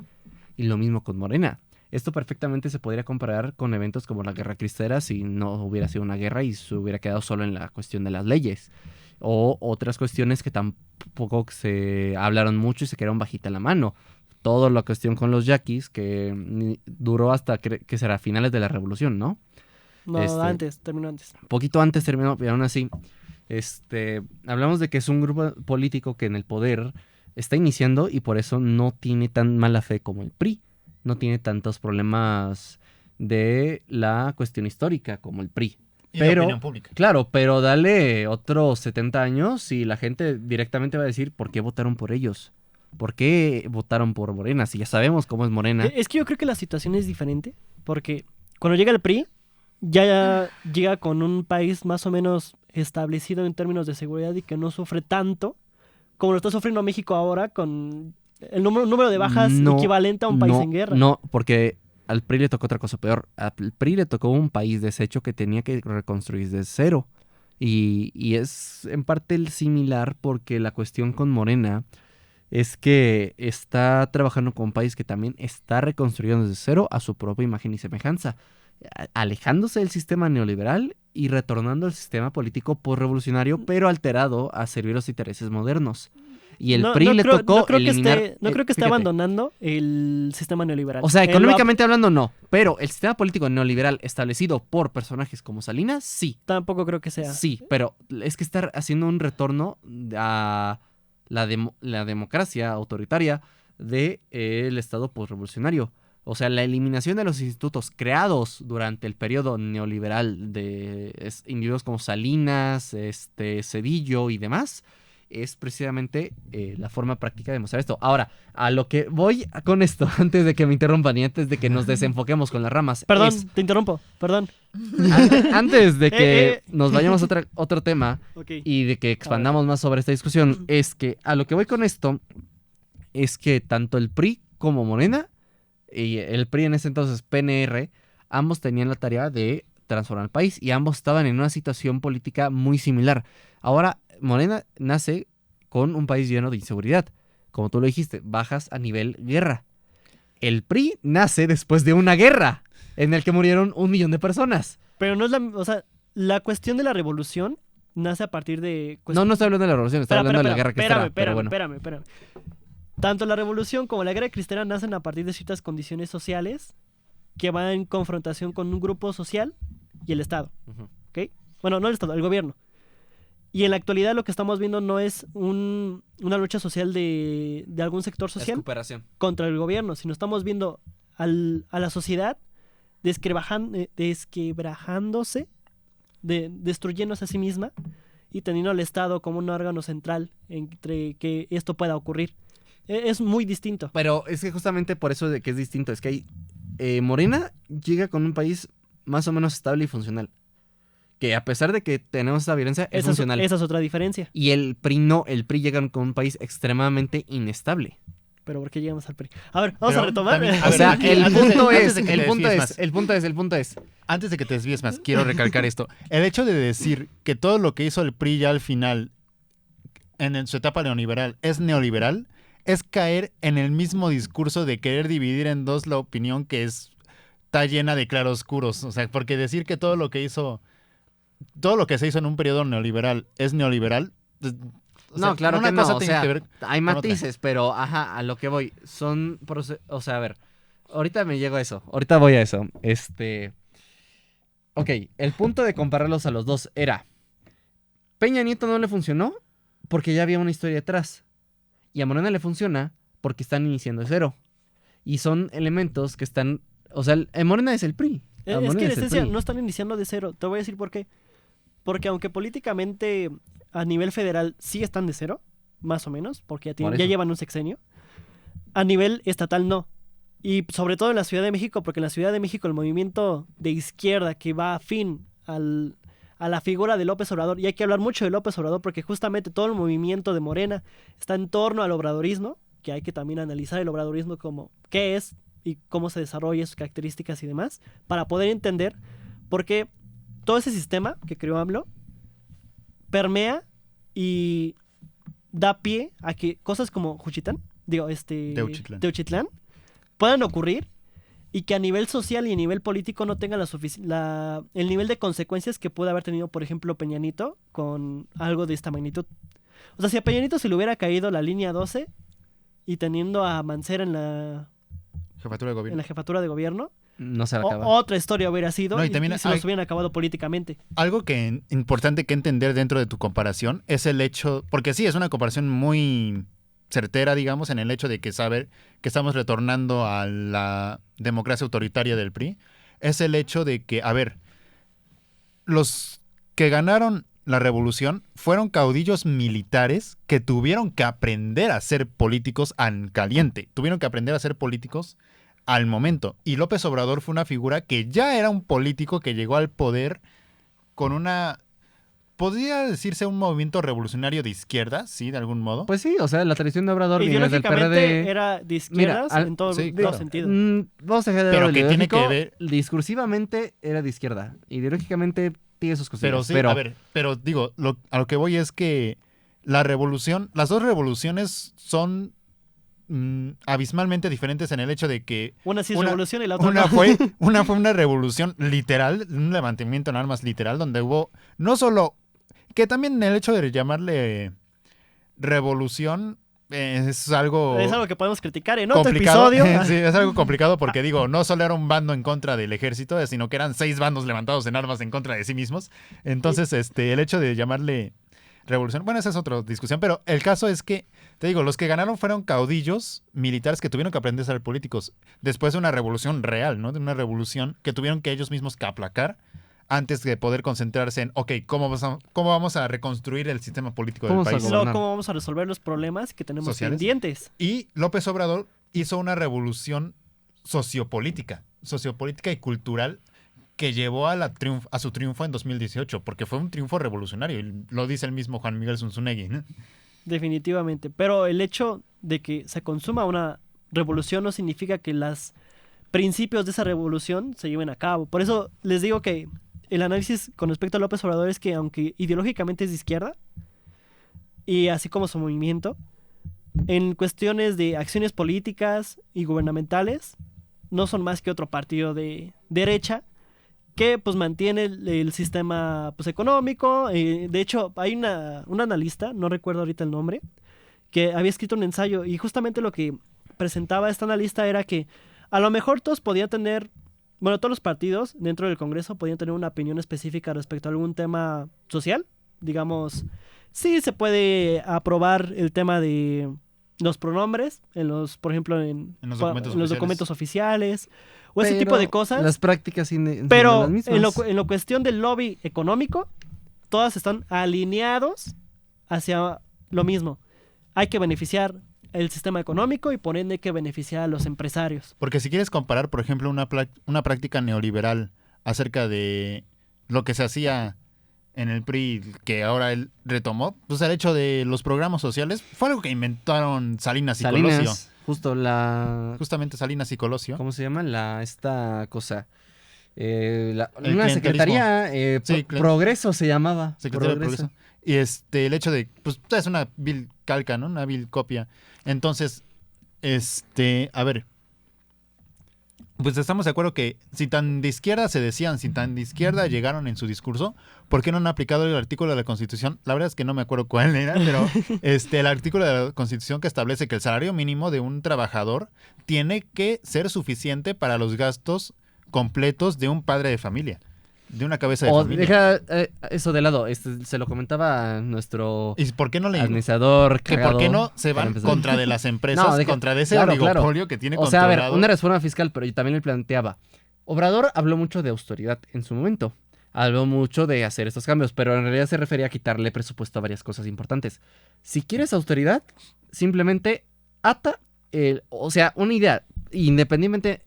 Y lo mismo con Morena. Esto perfectamente se podría comparar con eventos como la Guerra Cristera si no hubiera sido una guerra y se hubiera quedado solo en la cuestión de las leyes. O otras cuestiones que tampoco se hablaron mucho y se quedaron bajita la mano. Toda la cuestión con los yaquis que duró hasta que será finales de la revolución, ¿no? No, terminó antes. Poquito antes terminó, pero aún así, hablamos de que es un grupo político que en el poder está iniciando y por eso no tiene tan mala fe como el PRI. No tiene tantos problemas de la cuestión histórica como el PRI. Y de opinión pública. Claro, pero dale otros 70 años y la gente directamente va a decir por qué votaron por ellos. ¿Por qué votaron por Morena? Si ya sabemos cómo es Morena. Es que yo creo que la situación es diferente, porque cuando llega el PRI, ya llega con un país más o menos establecido en términos de seguridad y que no sufre tanto como lo está sufriendo México ahora con el número de bajas equivalente a un país en guerra. No, porque al PRI le tocó otra cosa peor. Al PRI le tocó un país deshecho que tenía que reconstruir desde cero. Y es en parte similar porque la cuestión con Morena es que está trabajando con un país que también está reconstruyendo desde cero a su propia imagen y semejanza, alejándose del sistema neoliberal y retornando al sistema político postrevolucionario, pero alterado a servir los intereses modernos. Y el PRI le tocó eliminar... No creo que esté abandonando el sistema neoliberal. O sea, económicamente hablando, no. Pero el sistema político neoliberal establecido por personajes como Salinas, sí. Tampoco creo que sea. Sí, pero es que está haciendo un retorno a la democracia autoritaria del Estado postrevolucionario. O sea, la eliminación de los institutos creados durante el periodo neoliberal de individuos como Salinas, Zedillo y demás, es precisamente la forma práctica de demostrar esto. Ahora, a lo que voy con esto, antes de que me interrumpan y antes de que nos desenfoquemos con las ramas. Perdón, te interrumpo, perdón. Antes de que nos vayamos a otro tema Okay. y de que expandamos más sobre esta discusión, es que a lo que voy con esto es que tanto el PRI como Morena, y el PRI en ese entonces PNR, ambos tenían la tarea de transformar el país y ambos estaban en una situación política muy similar. Ahora, Morena nace con un país lleno de inseguridad. Como tú lo dijiste, bajas a nivel guerra. El PRI nace después de una guerra en el que murieron 1 millón de personas. Pero no es o sea, la cuestión de la revolución nace a partir de... No estoy hablando de la revolución, estoy hablando de la guerra cristera. Espérame. Tanto la revolución como la guerra cristera nacen a partir de ciertas condiciones sociales que van en confrontación con un grupo social y el Estado. Ujú. ¿Ok? Bueno, no el Estado, el gobierno. Y en la actualidad lo que estamos viendo no es una lucha social de algún sector social Recuperación. contra el gobierno, sino estamos viendo a la sociedad desquebrajándose, destruyéndose a sí misma y teniendo al Estado como un órgano central entre que esto pueda ocurrir. Es muy distinto. Pero es que justamente por eso de que es distinto, es que hay Morena llega con un país más o menos estable y funcional. Que a pesar de que tenemos esta violencia, es funcional. Esa es otra diferencia. Y el PRI no, el PRI llega con un país extremadamente inestable. Pero ¿por qué llegamos al PRI? A ver, vamos Pero a retomar. también- O sea, aquí, el antes de- punto antes es, de que el te punto desvíes es, más. el punto es. Antes de que te desvíes más, quiero recalcar esto. El hecho de decir que todo lo que hizo el PRI ya al final, en su etapa neoliberal, es neoliberal, es caer en el mismo discurso de querer dividir en dos la opinión que está llena de claroscuros. O sea, porque decir que todo lo que se hizo en un periodo neoliberal es neoliberal. O sea, No, claro una que no, cosa o tiene sea, que ver hay con otra. matices, pero ajá, a lo que voy, o sea, a ver, ahorita me llego a eso, ahorita voy a eso, ok, el punto de compararlos a los dos era, Peña Nieto no le funcionó porque ya había una historia detrás, y a Morena le funciona porque están iniciando de cero, Y son elementos que están... O sea, Morena es el PRI. Es Morena que en es el esencia PRI. no están iniciando de cero. Te voy a decir por qué. Porque aunque políticamente a nivel federal sí están de cero, más o menos, porque ya, Por ya eso. llevan un sexenio, a nivel estatal no. Y sobre todo en la Ciudad de México, porque en la Ciudad de México el movimiento de izquierda que va afín a la figura de López Obrador, y hay que hablar mucho de López Obrador porque justamente todo el movimiento de Morena está en torno al obradorismo, que hay que también analizar el obradorismo como qué es y cómo se desarrolla, sus características y demás, para poder entender por qué todo ese sistema que creó AMLO permea y da pie a que cosas como Teuchitlán puedan ocurrir y que a nivel social y a nivel político no tenga el nivel de consecuencias que puede haber tenido, por ejemplo, Peña Nieto con algo de esta magnitud. O sea, si a Peña Nieto se le hubiera caído la línea 12 y teniendo a Mancera en la Jefatura de gobierno. jefatura de gobierno, No se acaba. otra historia hubiera sido No, y y también se los hubieran acabado políticamente. Algo que importante que entender dentro de tu comparación es el hecho, porque sí, es una comparación muy certera, digamos, en el hecho de que saber que estamos retornando a la democracia autoritaria del PRI, es el hecho de que, a ver, los que ganaron la revolución fueron caudillos militares que tuvieron que aprender a ser políticos en caliente, tuvieron que aprender a ser políticos al momento. Y López Obrador fue una figura que ya era un político que llegó al poder con una... podría decirse un movimiento revolucionario de izquierda, sí, de algún modo. Pues sí, o sea, la tradición de Obrador viene del Ideológicamente PRD. era de izquierdas Mira, en todo, sí, todo claro. sentido. Vamos a dejar de Pero lado que lo tiene que ideológico. ver- Discursivamente era de izquierda. Ideológicamente tiene sus cosillas. Pero sí, a ver, pero digo, a lo que voy es que la revolución, las dos revoluciones son abismalmente diferentes en el hecho de que Una sí es una- revolución y la otra una no. fue una revolución literal, un levantamiento en armas literal, donde hubo no solo, que también el hecho de llamarle revolución es algo Es algo que podemos criticar en otro complicado. episodio. Sí, es algo complicado porque digo, no solo era un bando en contra del ejército, sino que eran 6 bandos levantados en armas en contra de sí mismos. Entonces, el hecho de llamarle revolución, bueno, esa es otra discusión, pero el caso es que, te digo, los que ganaron fueron caudillos militares que tuvieron que aprender a ser políticos después de una revolución real, ¿no? De una revolución que tuvieron que ellos mismos que aplacar antes de poder concentrarse en, ok, ¿cómo vamos a reconstruir el sistema político del ¿Cómo se país? gobernar? Luego, ¿cómo vamos a resolver los problemas que tenemos ¿Sociales? pendientes? Y López Obrador hizo una revolución sociopolítica y cultural que llevó a su triunfo en 2018, porque fue un triunfo revolucionario, y lo dice el mismo Juan Miguel Zunzunegui, ¿no? Definitivamente. Pero el hecho de que se consuma una revolución no significa que los principios de esa revolución se lleven a cabo. Por eso les digo que el análisis con respecto a López Obrador es que aunque ideológicamente es de izquierda, y así como su movimiento, en cuestiones de acciones políticas y gubernamentales, no son más que otro partido de derecha que pues mantiene el sistema pues económico. De hecho, hay un analista, no recuerdo ahorita el nombre, que había escrito un ensayo y justamente lo que presentaba este analista era que a lo mejor todos podían tener, bueno, todos los partidos dentro del Congreso podían tener una opinión específica respecto a algún tema social. Digamos, sí se puede aprobar el tema de los pronombres, por ejemplo, en En los los documentos documentos oficiales, o ese Pero tipo de cosas. Las prácticas siguen Pero las mismas. en lo cuestión del lobby económico, todas están alineados hacia lo mismo. Hay que beneficiar el sistema económico y por ende hay que beneficiar a los empresarios. Porque si quieres comparar, por ejemplo, una práctica neoliberal acerca de lo que se hacía en el PRI, que ahora él retomó, pues el hecho de los programas sociales fue algo que inventaron Salinas y Colosio. Salinas, justo Justamente Salinas y Colosio. ¿Cómo se llama? Esta cosa. El Una clientelismo. secretaría, Sí, Progreso se llamaba. Secretaría de Progreso. Y el hecho de, pues es una vil calca, ¿no? Una vil copia. Entonces, a ver, pues estamos de acuerdo que si tan de izquierda se decían, si tan de izquierda llegaron en su discurso, ¿por qué no han aplicado el artículo de la Constitución? La verdad es que no me acuerdo cuál era, pero el artículo de la Constitución que establece que el salario mínimo de un trabajador tiene que ser suficiente para los gastos completos de un padre de familia. de una cabeza de O familia. deja eso de lado. Se lo comentaba a nuestro ¿Y por qué no le administrador que cagado, por qué no se para van empezar. contra de las empresas, No, contra de ese claro, oligopolio que tiene O sea, a ver, controlado? una reforma fiscal, pero yo también le planteaba. Obrador habló mucho de austeridad en su momento. Habló mucho de hacer estos cambios, pero en realidad se refería a quitarle presupuesto a varias cosas importantes. Si quieres austeridad, simplemente ata o sea, una idea,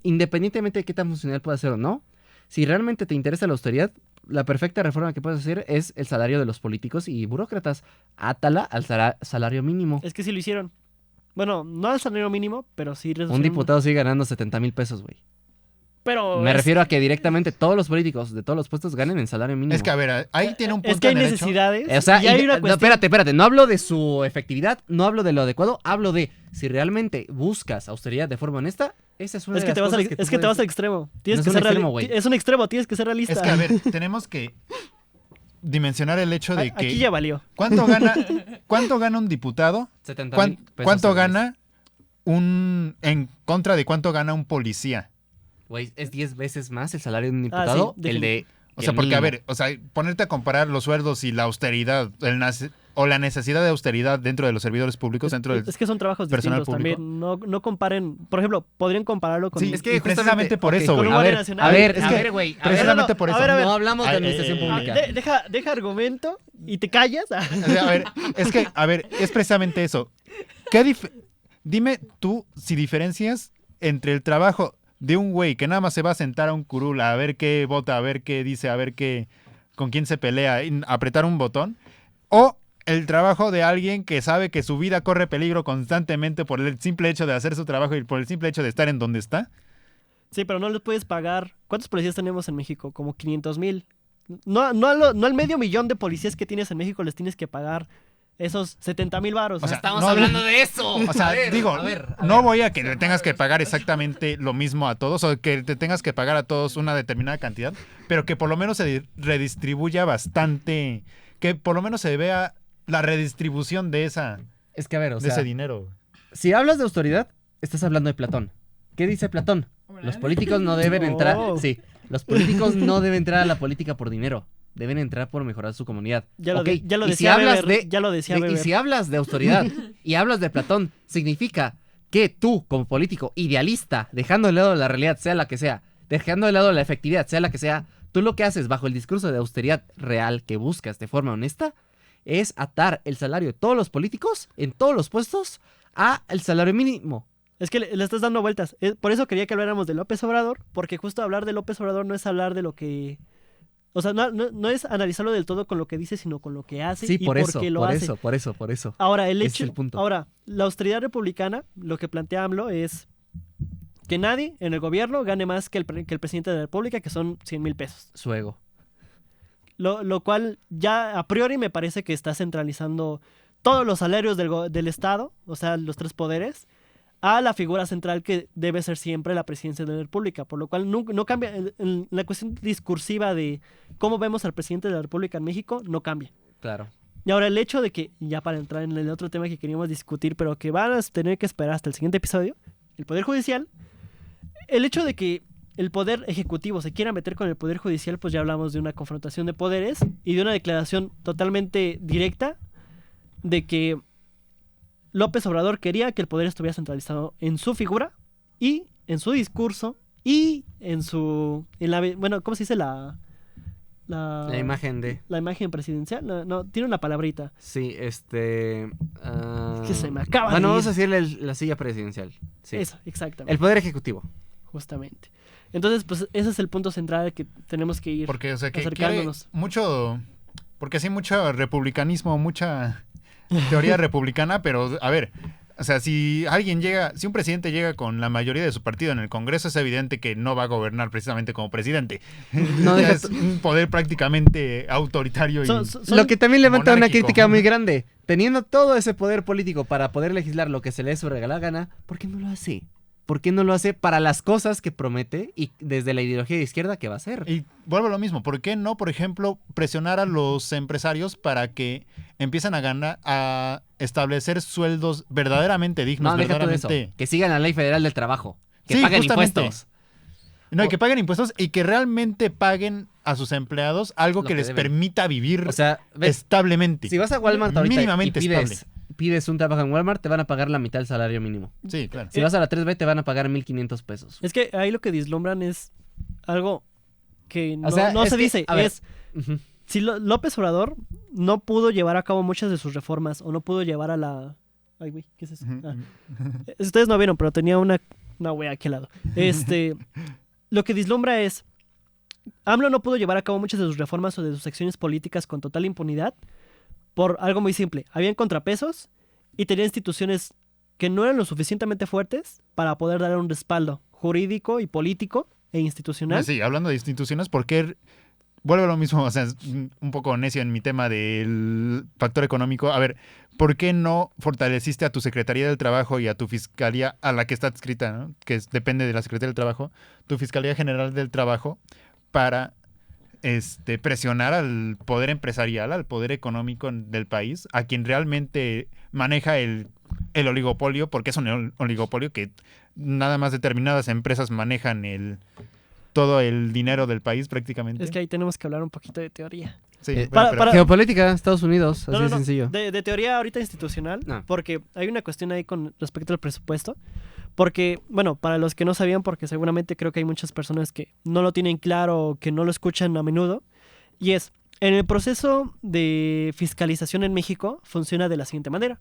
independientemente de qué tan funcional pueda ser o no, si realmente te interesa la austeridad, la perfecta reforma que puedes hacer es el salario de los políticos y burócratas. Átala al salario mínimo. Es que sí lo hicieron. Bueno, no al salario mínimo, pero sí Un reducieron. diputado sigue ganando 70,000 pesos, güey. Pero Me refiero a que directamente todos los políticos de todos los puestos ganen el salario mínimo. Es que, a ver, ahí tiene un punto Es que hay en el hecho. necesidades. O sea, y hay una no, cuestión. espérate, no hablo de su efectividad, no hablo de lo adecuado, hablo de si realmente buscas austeridad de forma honesta, esa es una Es de que las te vas cosas al, que tú es que te puedes- vas al extremo. Tienes No que es un ser extremo, güey. es un extremo, tienes que ser realista. Es que, a ver, tenemos que dimensionar el hecho de que Aquí ya valió. ¿cuánto gana un diputado? 70,000 pesos ¿Cuánto al mes. gana en contra de cuánto gana un policía? Güey, es 10 veces más el salario de un diputado, sí, el de... O sea, el porque, a mínimo. ver, o sea, ponerte a comparar los sueldos y la austeridad, o la necesidad de austeridad dentro de los servidores públicos, dentro del... Es que son trabajos personal distintos público. también. No comparen. Por ejemplo, podrían compararlo con. Sí, Es que y precisamente por eso, ok, güey. Con un A guardia ver, nacional. a ver, Es a que ver, güey. a ver, precisamente no, por eso. a ver. No hablamos de Ay, administración Ah, pública. deja argumento y te callas. O sea, a ver, es precisamente eso. Dime tú si diferencias entre el trabajo de un güey que nada más se va a sentar a un curul a ver qué vota, a ver qué dice, a ver qué, con quién se pelea, y apretar un botón, o el trabajo de alguien que sabe que su vida corre peligro constantemente por el simple hecho de hacer su trabajo y por el simple hecho de estar en donde está. Sí, pero no les puedes pagar. ¿Cuántos policías tenemos en México? Como 500,000. No al medio millón de policías que tienes en México les tienes que pagar esos 70,000 varos. O sea, Estamos no, hablando de eso. O sea, A ver, digo, a ver. no voy a que le tengas que pagar exactamente lo mismo a todos o que te tengas que pagar a todos una determinada cantidad, pero que por lo menos se redistribuya bastante, que por lo menos se vea la redistribución de Es que a ver, o de sea, ese dinero. si hablas de autoridad, estás hablando de Platón. ¿Qué dice Platón? Los políticos no deben No. entrar... Sí, los políticos no deben entrar a la política por dinero. Deben entrar por mejorar su comunidad. Ya lo, Ok, ya lo y si decía hablas Weber, de- ya lo decía y Weber. si hablas de autoridad y hablas de Platón, significa que tú, como político idealista, dejando de lado la realidad, sea la que sea, dejando de lado la efectividad, sea la que sea, tú lo que haces bajo el discurso de austeridad real que buscas de forma honesta es atar el salario de todos los políticos en todos los puestos al salario mínimo. Es que le estás dando vueltas. Por eso quería que habláramos de López Obrador, porque justo hablar de López Obrador no es hablar de lo que... O sea, no es analizarlo del todo con lo que dice, sino con lo que hace Sí, y por eso, qué lo por hace. eso, por eso, por eso. Ahora, Ese es el punto. Ahora, la austeridad republicana, lo que plantea AMLO es que nadie en el gobierno gane más que el presidente de la República, que son 100,000 pesos. Su ego. Lo cual ya a priori me parece que está centralizando todos los salarios del Estado, o sea, los tres poderes, a la figura central que debe ser siempre la presidencia de la República, por lo cual no cambia, en la cuestión discursiva de cómo vemos al presidente de la República en México, no cambia. Claro. Y ahora el hecho de que, ya para entrar en el otro tema que queríamos discutir, pero que van a tener que esperar hasta el siguiente episodio, el Poder Judicial, el hecho de que el Poder Ejecutivo se quiera meter con el Poder Judicial, pues ya hablamos de una confrontación de poderes y de una declaración totalmente directa de que López Obrador quería que el poder estuviera centralizado en su figura y en su discurso y bueno, ¿cómo se dice la imagen de... la imagen presidencial? No, tiene una palabrita. Sí, Es que se me acaba Bueno, de vamos ir. a decirle la silla presidencial. Sí. Eso, exactamente. El poder ejecutivo. Justamente. Entonces, pues ese es el punto central que tenemos que ir Porque, o sea, que quiere acercándonos. mucho, porque sí, mucho republicanismo, mucha teoría republicana, pero a ver, o sea, si un presidente llega con la mayoría de su partido en el Congreso, es evidente que no va a gobernar precisamente como presidente. No, O sea, deja es un poder prácticamente autoritario y... Son- Lo que también levanta una monárquico. crítica muy grande. Teniendo todo ese poder político para poder legislar lo que se le dé su regalada gana, ¿por qué no lo hace? ¿Por qué no lo hace para las cosas que promete y desde la ideología de izquierda que va a hacer? Y vuelvo a lo mismo, ¿por qué no, por ejemplo, presionar a los empresarios para que empiecen a establecer sueldos verdaderamente dignos, No, déjate de eso. verdaderamente... Que sigan la ley federal del trabajo. Que Sí, paguen justamente. impuestos. No, y que paguen impuestos y que realmente paguen a sus empleados algo Lo que que les deben. permita vivir O sea, ves, establemente. si vas a Walmart ahorita y Mínimamente pides un trabajo en Walmart, te van a pagar la mitad del salario mínimo. Sí, claro. Si vas a la 3B, te van a pagar 1,500 pesos. Es que ahí lo que vislumbran es algo que no, O sea, no es se que, dice. a ver. Es Ujú. si López Obrador no pudo llevar a cabo muchas de sus reformas o no pudo llevar a la... Ay, güey, ¿qué es eso? Ah. Ustedes no vieron, pero tenía una wea aquí al lado. Lo que vislumbra es... AMLO no pudo llevar a cabo muchas de sus reformas o de sus acciones políticas con total impunidad por algo muy simple. Habían contrapesos y tenía instituciones que no eran lo suficientemente fuertes para poder darle un respaldo jurídico y político e institucional. Sí, hablando de instituciones, ¿por qué vuelve a lo mismo? O sea, es un poco necio en mi tema del factor económico. A ver, ¿por qué no fortaleciste a tu Secretaría del Trabajo y a tu Fiscalía, a la que está adscrita, ¿no? Depende de la Secretaría del Trabajo, tu Fiscalía General del Trabajo, para presionar al poder empresarial, al poder económico del país, a quien realmente maneja el oligopolio, porque es un oligopolio que nada más determinadas empresas manejan todo el dinero del país prácticamente? Es que ahí tenemos que hablar un poquito de teoría. Sí, para- Geopolítica, Estados Unidos, No, así no, de no. sencillo. De teoría ahorita institucional, No. porque hay una cuestión ahí con respecto al presupuesto. Porque, bueno, para los que no sabían, porque seguramente creo que hay muchas personas que no lo tienen claro o que no lo escuchan a menudo, y es, en el proceso de fiscalización en México funciona de la siguiente manera.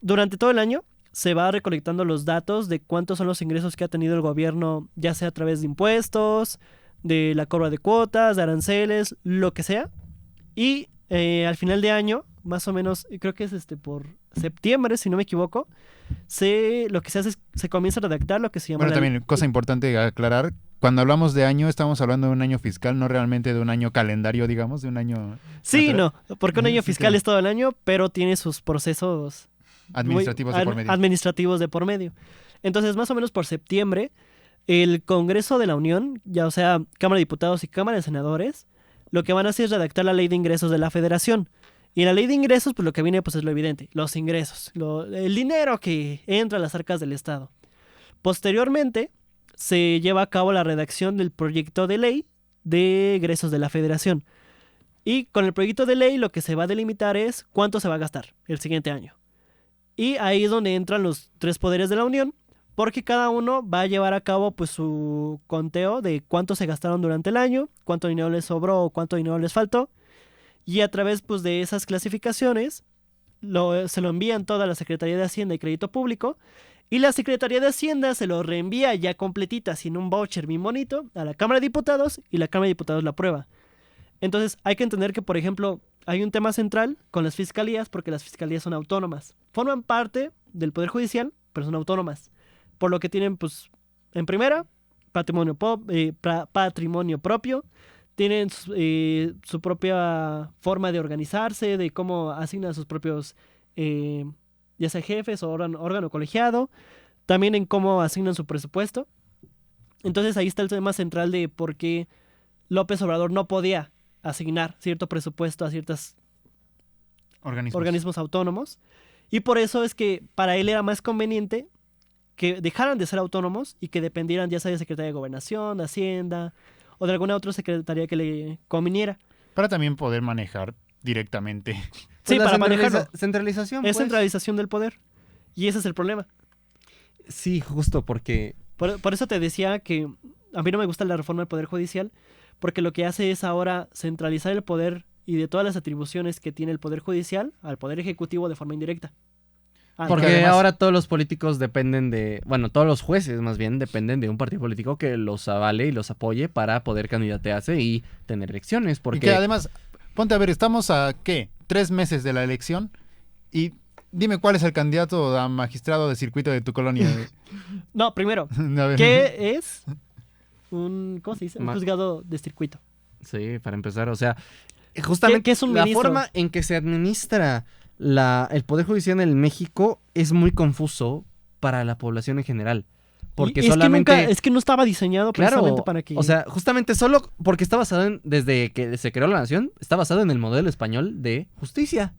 Durante todo el año se va recolectando los datos de cuántos son los ingresos que ha tenido el gobierno, ya sea a través de impuestos, de la cobra de cuotas, de aranceles, lo que sea. Y al final de año, más o menos, creo que es por septiembre, si no me equivoco, lo que se hace es se comienza a redactar lo que se llama Bueno, también, cosa importante aclarar, cuando hablamos de año, estamos hablando de un año fiscal, no realmente de un año calendario, digamos, de un año Sí, no, porque un año Sí, fiscal sí. es todo el año, pero tiene sus procesos administrativos de por medio. administrativos de por medio. Entonces, más o menos por septiembre, el Congreso de la Unión, ya o sea, Cámara de Diputados y Cámara de Senadores, lo que van a hacer es redactar la ley de ingresos de la Federación. Y en la ley de ingresos, pues lo que viene pues es lo evidente, los ingresos, el dinero que entra a las arcas del Estado. Posteriormente, se lleva a cabo la redacción del proyecto de ley de egresos de la Federación. Y con el proyecto de ley lo que se va a delimitar es cuánto se va a gastar el siguiente año. Y ahí es donde entran los tres poderes de la Unión, porque cada uno va a llevar a cabo pues su conteo de cuánto se gastaron durante el año, cuánto dinero les sobró o cuánto dinero les faltó. Y a través pues de esas clasificaciones se lo envían toda la Secretaría de Hacienda y Crédito Público. Y la Secretaría de Hacienda se lo reenvía ya completita, sin un voucher bien bonito, a la Cámara de Diputados y la Cámara de Diputados la aprueba. Entonces hay que entender que, por ejemplo, hay un tema central con las fiscalías porque las fiscalías son autónomas. Forman parte del Poder Judicial, pero son autónomas. Por lo que tienen, pues, en primera, patrimonio propio, tienen su propia forma de organizarse, de cómo asignan sus propios, ya sea jefes o órgano colegiado, también en cómo asignan su presupuesto. Entonces ahí está el tema central de por qué López Obrador no podía asignar cierto presupuesto a ciertos organismos autónomos. Y por eso es que para él era más conveniente que dejaran de ser autónomos y que dependieran ya sea de Secretaría de Gobernación, de Hacienda o de alguna otra secretaría que le conviniera. Para también poder manejar directamente. Sí, Pues la para manejarlo. centralización, Es pues. centralización del poder. Y ese es el problema. Sí, justo porque... Por eso te decía que a mí no me gusta la reforma del Poder Judicial, porque lo que hace es ahora centralizar el poder y de todas las atribuciones que tiene el Poder Judicial al Poder Ejecutivo de forma indirecta. Porque además- ahora todos los políticos dependen de... Bueno, todos los jueces más bien dependen de un partido político que los avale y los apoye para poder candidatearse y tener elecciones. Y Porque... que además, ponte a ver, estamos a, ¿qué? 3 meses de la elección y dime cuál es el candidato a magistrado de circuito de tu colonia. No, primero, A ver. ¿qué es ¿cómo se dice? Un Ma- juzgado de circuito. Sí, para empezar, o sea, justamente ¿Qué es un la ministro? forma en que se administra el Poder Judicial en México es muy confuso para la población en general. Porque Y es solamente... que es que no estaba diseñado precisamente para que... O sea, justamente solo porque está basado en, desde que se creó la nación, está basado en el modelo español de justicia.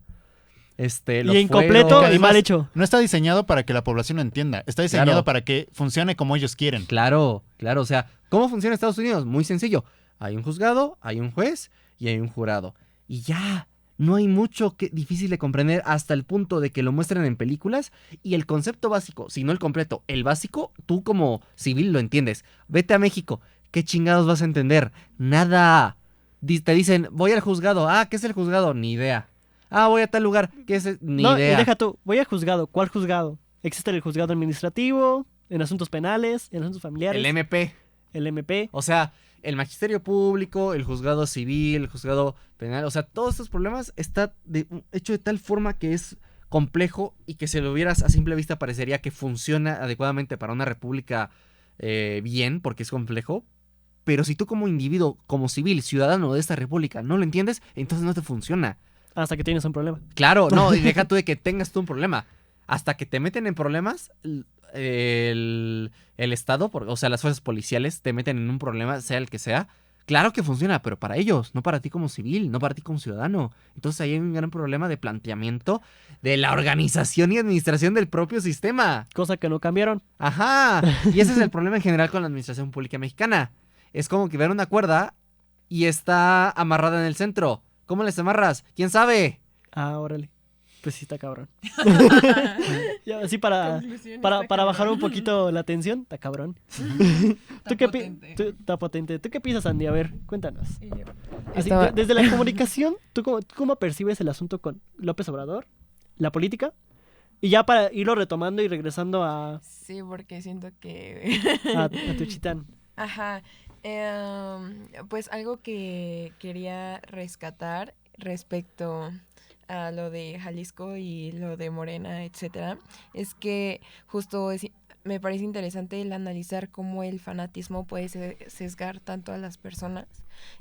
Los y incompleto fueros- y Además, mal hecho. No está diseñado para que la población lo entienda. Está diseñado Claro. para que funcione como ellos quieren. Claro, claro. O sea, ¿cómo funciona Estados Unidos? Muy sencillo. Hay un juzgado, hay un juez y hay un jurado. Y ya, no hay mucho difícil de comprender hasta el punto de que lo muestran en películas y el concepto básico, si no el completo, el básico, tú como civil lo entiendes. Vete a México, ¿qué chingados vas a entender? Nada. Te dicen, voy al juzgado. Ah, ¿qué es el juzgado? Ni idea. Ah, voy a tal lugar. ¿Qué es? Ni No, idea. y deja tú, voy al juzgado. ¿Cuál juzgado? Existe el juzgado administrativo, en asuntos penales, en asuntos familiares, El MP. el MP. O sea, el magisterio público, el juzgado civil, el juzgado penal, o sea, todos estos problemas está hecho de tal forma que es complejo y que si lo vieras a simple vista parecería que funciona adecuadamente para una república bien, porque es complejo. Pero si tú como individuo, como civil, ciudadano de esta república, no lo entiendes, entonces no te funciona. Hasta que tienes un problema. Claro, no, y deja tú de que tengas tú un problema. Hasta que te meten en problemas, el Estado, o sea, las fuerzas policiales te meten en un problema, sea el que sea. Claro que funciona, pero para ellos, no para ti como civil, no para ti como ciudadano. Entonces ahí hay un gran problema de planteamiento de la organización y administración del propio sistema. Cosa que no cambiaron. Ajá. Y ese es el problema en general con la administración pública mexicana. Es como que ver una cuerda y está amarrada en el centro. ¿Cómo les amarras? ¿Quién sabe? Ah, órale. Pues sí está cabrón. Ya, así para bajar un poquito la tensión, está cabrón. Está potente. ¿Tú qué piensas, Andy? A ver, cuéntanos. Así, desde la comunicación, ¿tú cómo percibes el asunto con López Obrador? ¿La política? Y ya para irlo retomando y regresando a Sí, porque siento que... Teuchitlán. Ajá. Pues algo que quería rescatar respecto a lo de Jalisco y lo de Morena, etcétera, es que justo me parece interesante el analizar cómo el fanatismo puede sesgar tanto a las personas.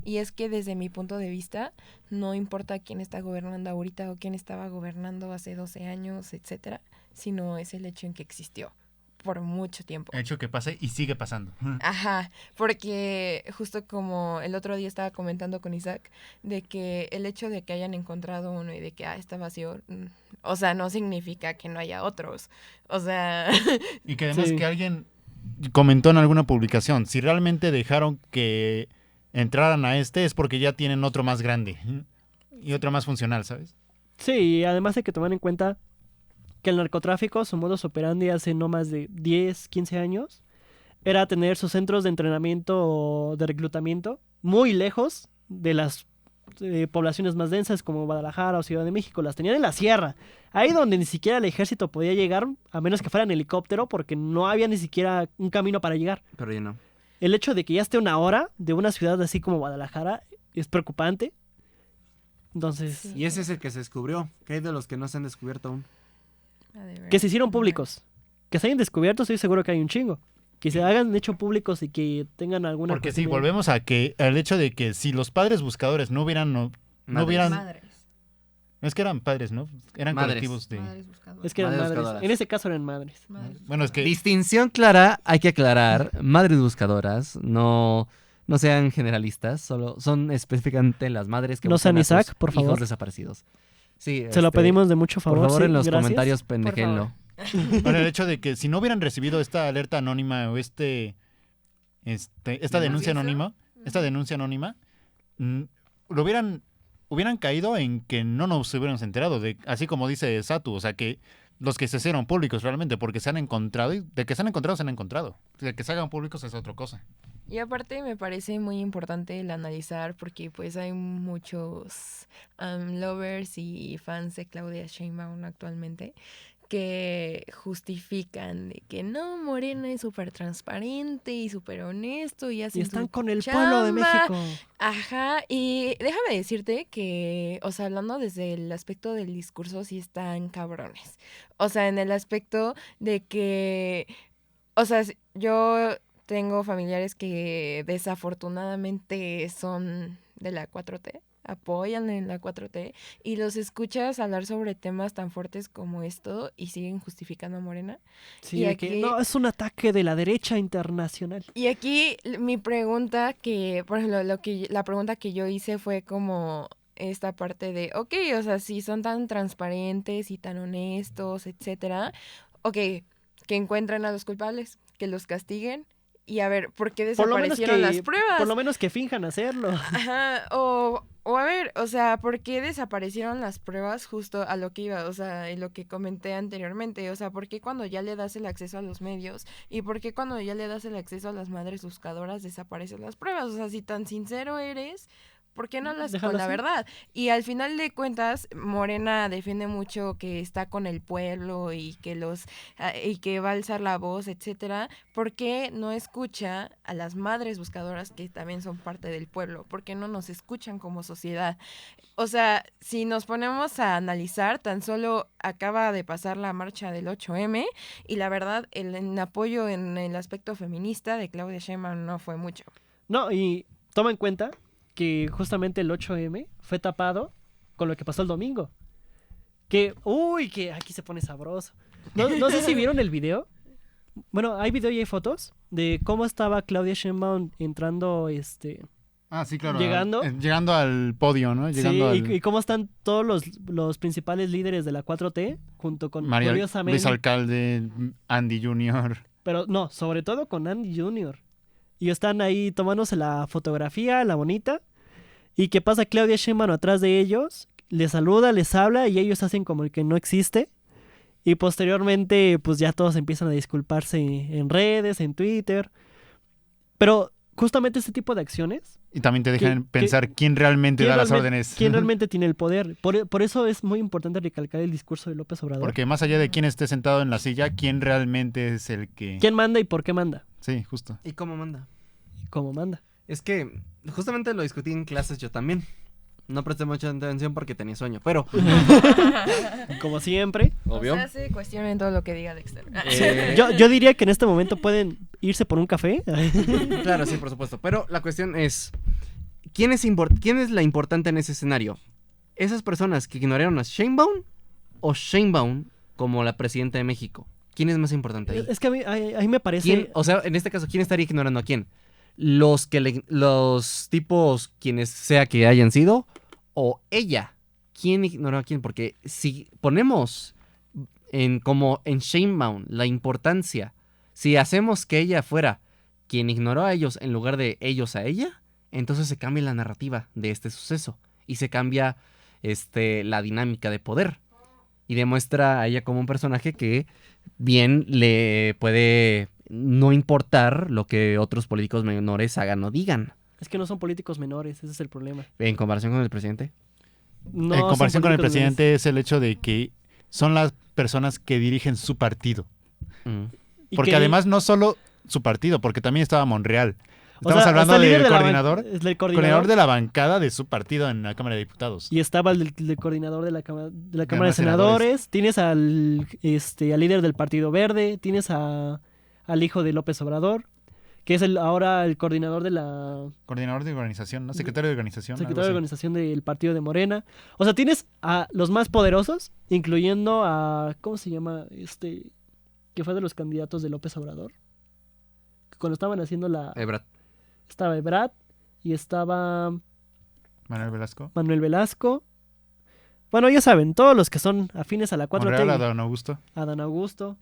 Y es que desde mi punto de vista, no importa quién está gobernando ahorita o quién estaba gobernando hace 12 años, etcétera, sino es el hecho en que existió por mucho tiempo. Hecho que pase y sigue pasando. Ajá, porque justo como el otro día estaba comentando con Isaac, de que el hecho de que hayan encontrado uno y de que está vacío, o sea, no significa que no haya otros. O sea... Y que además Sí. que alguien comentó en alguna publicación, si realmente dejaron que entraran a este es porque ya tienen otro más grande y otro más funcional, ¿sabes? Sí, y además hay que tomar en cuenta que el narcotráfico, su modus operandi hace no más de 10, 15 años, era tener sus centros de entrenamiento o de reclutamiento muy lejos de las poblaciones más densas como Guadalajara o Ciudad de México. Las tenían en la sierra, ahí donde ni siquiera el ejército podía llegar, a menos que fuera en helicóptero, porque no había ni siquiera un camino para llegar. Pero yo no. El hecho de que ya esté una hora de una ciudad así como Guadalajara es preocupante. Entonces, Sí. Y ese es el que se descubrió. ¿Qué hay de los que no se han descubierto aún? que se hicieron públicos. Que se hayan descubierto, estoy seguro que hay un chingo. Que se hagan hecho públicos y que tengan alguna Porque sí, cuestión de- volvemos al hecho de que si los padres buscadores no hubieran, no Madres. hubieran, Madres. no es que eran padres, ¿no? Eran Madres. colectivos de... Madres buscadoras. Es que eran Madres madres. buscadoras. En ese caso eran madres. Madres. Bueno, es que Distinción clara, hay que aclarar. Madres buscadoras, no sean generalistas, solo son específicamente las madres que No buscan sean a sus Isaac, por hijos favor. desaparecidos. Sí, Se lo pedimos de mucho por favor. favor sí, en los gracias. comentarios pendejenlo. bueno, el hecho de que si no hubieran recibido esta alerta anónima o esta denuncia anónima, lo hubieran caído en que no nos hubiéramos enterado, así como dice Satu, o sea que los que se hicieron públicos realmente, porque se han encontrado, y de que se han encontrado. De que se hagan públicos es otra cosa. Y aparte me parece muy importante el analizar porque pues hay muchos lovers y fans de Claudia Sheinbaum actualmente que justifican de que no, Morena es súper transparente y súper honesto y Y hacen están su con el pueblo de chamba. México. Ajá, y déjame decirte que, o sea, hablando desde el aspecto del discurso, sí están cabrones. O sea, en el aspecto de que, o sea, yo tengo familiares que desafortunadamente son de la 4T, apoyan en la 4T, y los escuchas hablar sobre temas tan fuertes como esto y siguen justificando a Morena. Sí, Y de que aquí- no, es un ataque de la derecha internacional. Y aquí mi pregunta que, por ejemplo, la pregunta que yo hice fue como esta parte de, ok, o sea, si son tan transparentes y tan honestos, etcétera, ok, que encuentren a los culpables, que los castiguen Y a ver, ¿por qué Por lo menos desaparecieron las que, pruebas? por lo menos que finjan hacerlo. Ajá, o a ver, o sea, ¿por qué desaparecieron las pruebas justo a lo que iba? O sea, en lo que comenté anteriormente, o sea, ¿por qué cuando ya le das el acceso a los medios y por qué cuando ya le das el acceso a las madres buscadoras desaparecen las pruebas? O sea, si tan sincero eres, ¿por qué no hablas Déjalo con la así. verdad? Y al final de cuentas, Morena defiende mucho que está con el pueblo y que y que va a alzar la voz, etcétera. ¿Por qué no escucha a las madres buscadoras que también son parte del pueblo? ¿Por qué no nos escuchan como sociedad? O sea, si nos ponemos a analizar, tan solo acaba de pasar la marcha del 8M y la verdad, el apoyo en el aspecto feminista de Claudia Sheinbaum no fue mucho. No, y toma en cuenta que justamente el 8M fue tapado con lo que pasó el domingo. Que aquí se pone sabroso. No sé si vieron el video. Bueno, hay video y hay fotos de cómo estaba Claudia Sheinbaum entrando, Ah, sí, claro. Llegando. Llegando al podio, ¿no? Llegando sí, y cómo están todos los principales líderes de la 4T, junto con María curiosamente, Luis Alcalde, Andy Jr. pero no, sobre todo con Andy Jr. Y están ahí tomándose la fotografía, la bonita. Y que pasa Claudia Sheinbaum atrás de ellos, les saluda, les habla y ellos hacen como el que no existe. Y posteriormente, pues ya todos empiezan a disculparse en redes, en Twitter. Pero justamente este tipo de acciones, Y también te dejan ¿Qué- pensar quién realmente da las órdenes. ¿quién realmente tiene el poder? Por eso es muy importante recalcar el discurso de López Obrador. Porque más allá de quién esté sentado en la silla, quién realmente es el que... ¿Quién manda y por qué manda? Sí, justo. ¿Y cómo manda? Y cómo manda. Es que justamente lo discutí en clases yo también. No presté mucha atención porque tenía sueño, pero Como siempre. obvio. O sea, se cuestionen todo lo que diga Dexter. Yo diría que en este momento pueden irse por un café. Claro, sí, por supuesto. Pero la cuestión es, ¿quién es la importante en ese escenario? ¿Esas personas que ignoraron a Sheinbaum o Sheinbaum como la presidenta de México? ¿Quién es más importante ahí? Es que a mí me parece... ¿Quién, o sea, en este caso, ¿quién estaría ignorando a quién? Los tipos, quienes sea que hayan sido, o ella. ¿Quién ignoró a quién? Porque si ponemos como en Sheinbaum la importancia, si hacemos que ella fuera quien ignoró a ellos en lugar de ellos a ella, entonces se cambia la narrativa de este suceso y se cambia la dinámica de poder y demuestra a ella como un personaje que bien le puede no importar lo que otros políticos menores hagan o digan. Es que no son políticos menores, ese es el problema. En comparación con el presidente. No En son comparación con el políticos presidente es el hecho de que son las personas que dirigen su partido. menores. Y Porque que- además no solo su partido, porque también estaba Monreal. o Estamos sea, hablando está el líder del de la coordinador, es el coordinador de la bancada de su partido en la Cámara de Diputados. Y estaba el coordinador de la Cámara de Cámara de Senadores. Tienes al líder del Partido Verde. Tienes al hijo de López Obrador, que es ahora el coordinador de la Coordinador de organización, ¿no? Secretario de organización. algo secretario de así. organización del Partido de Morena. O sea, tienes a los más poderosos, incluyendo a, ¿cómo se llama? Que fue de los candidatos de López Obrador. Cuando estaban haciendo Brad. estaba Ebrard y estaba Manuel Velasco. Manuel Velasco. Bueno, ya saben, todos los que son afines a la 4T. Monreal, Adán Augusto. Adán Augusto.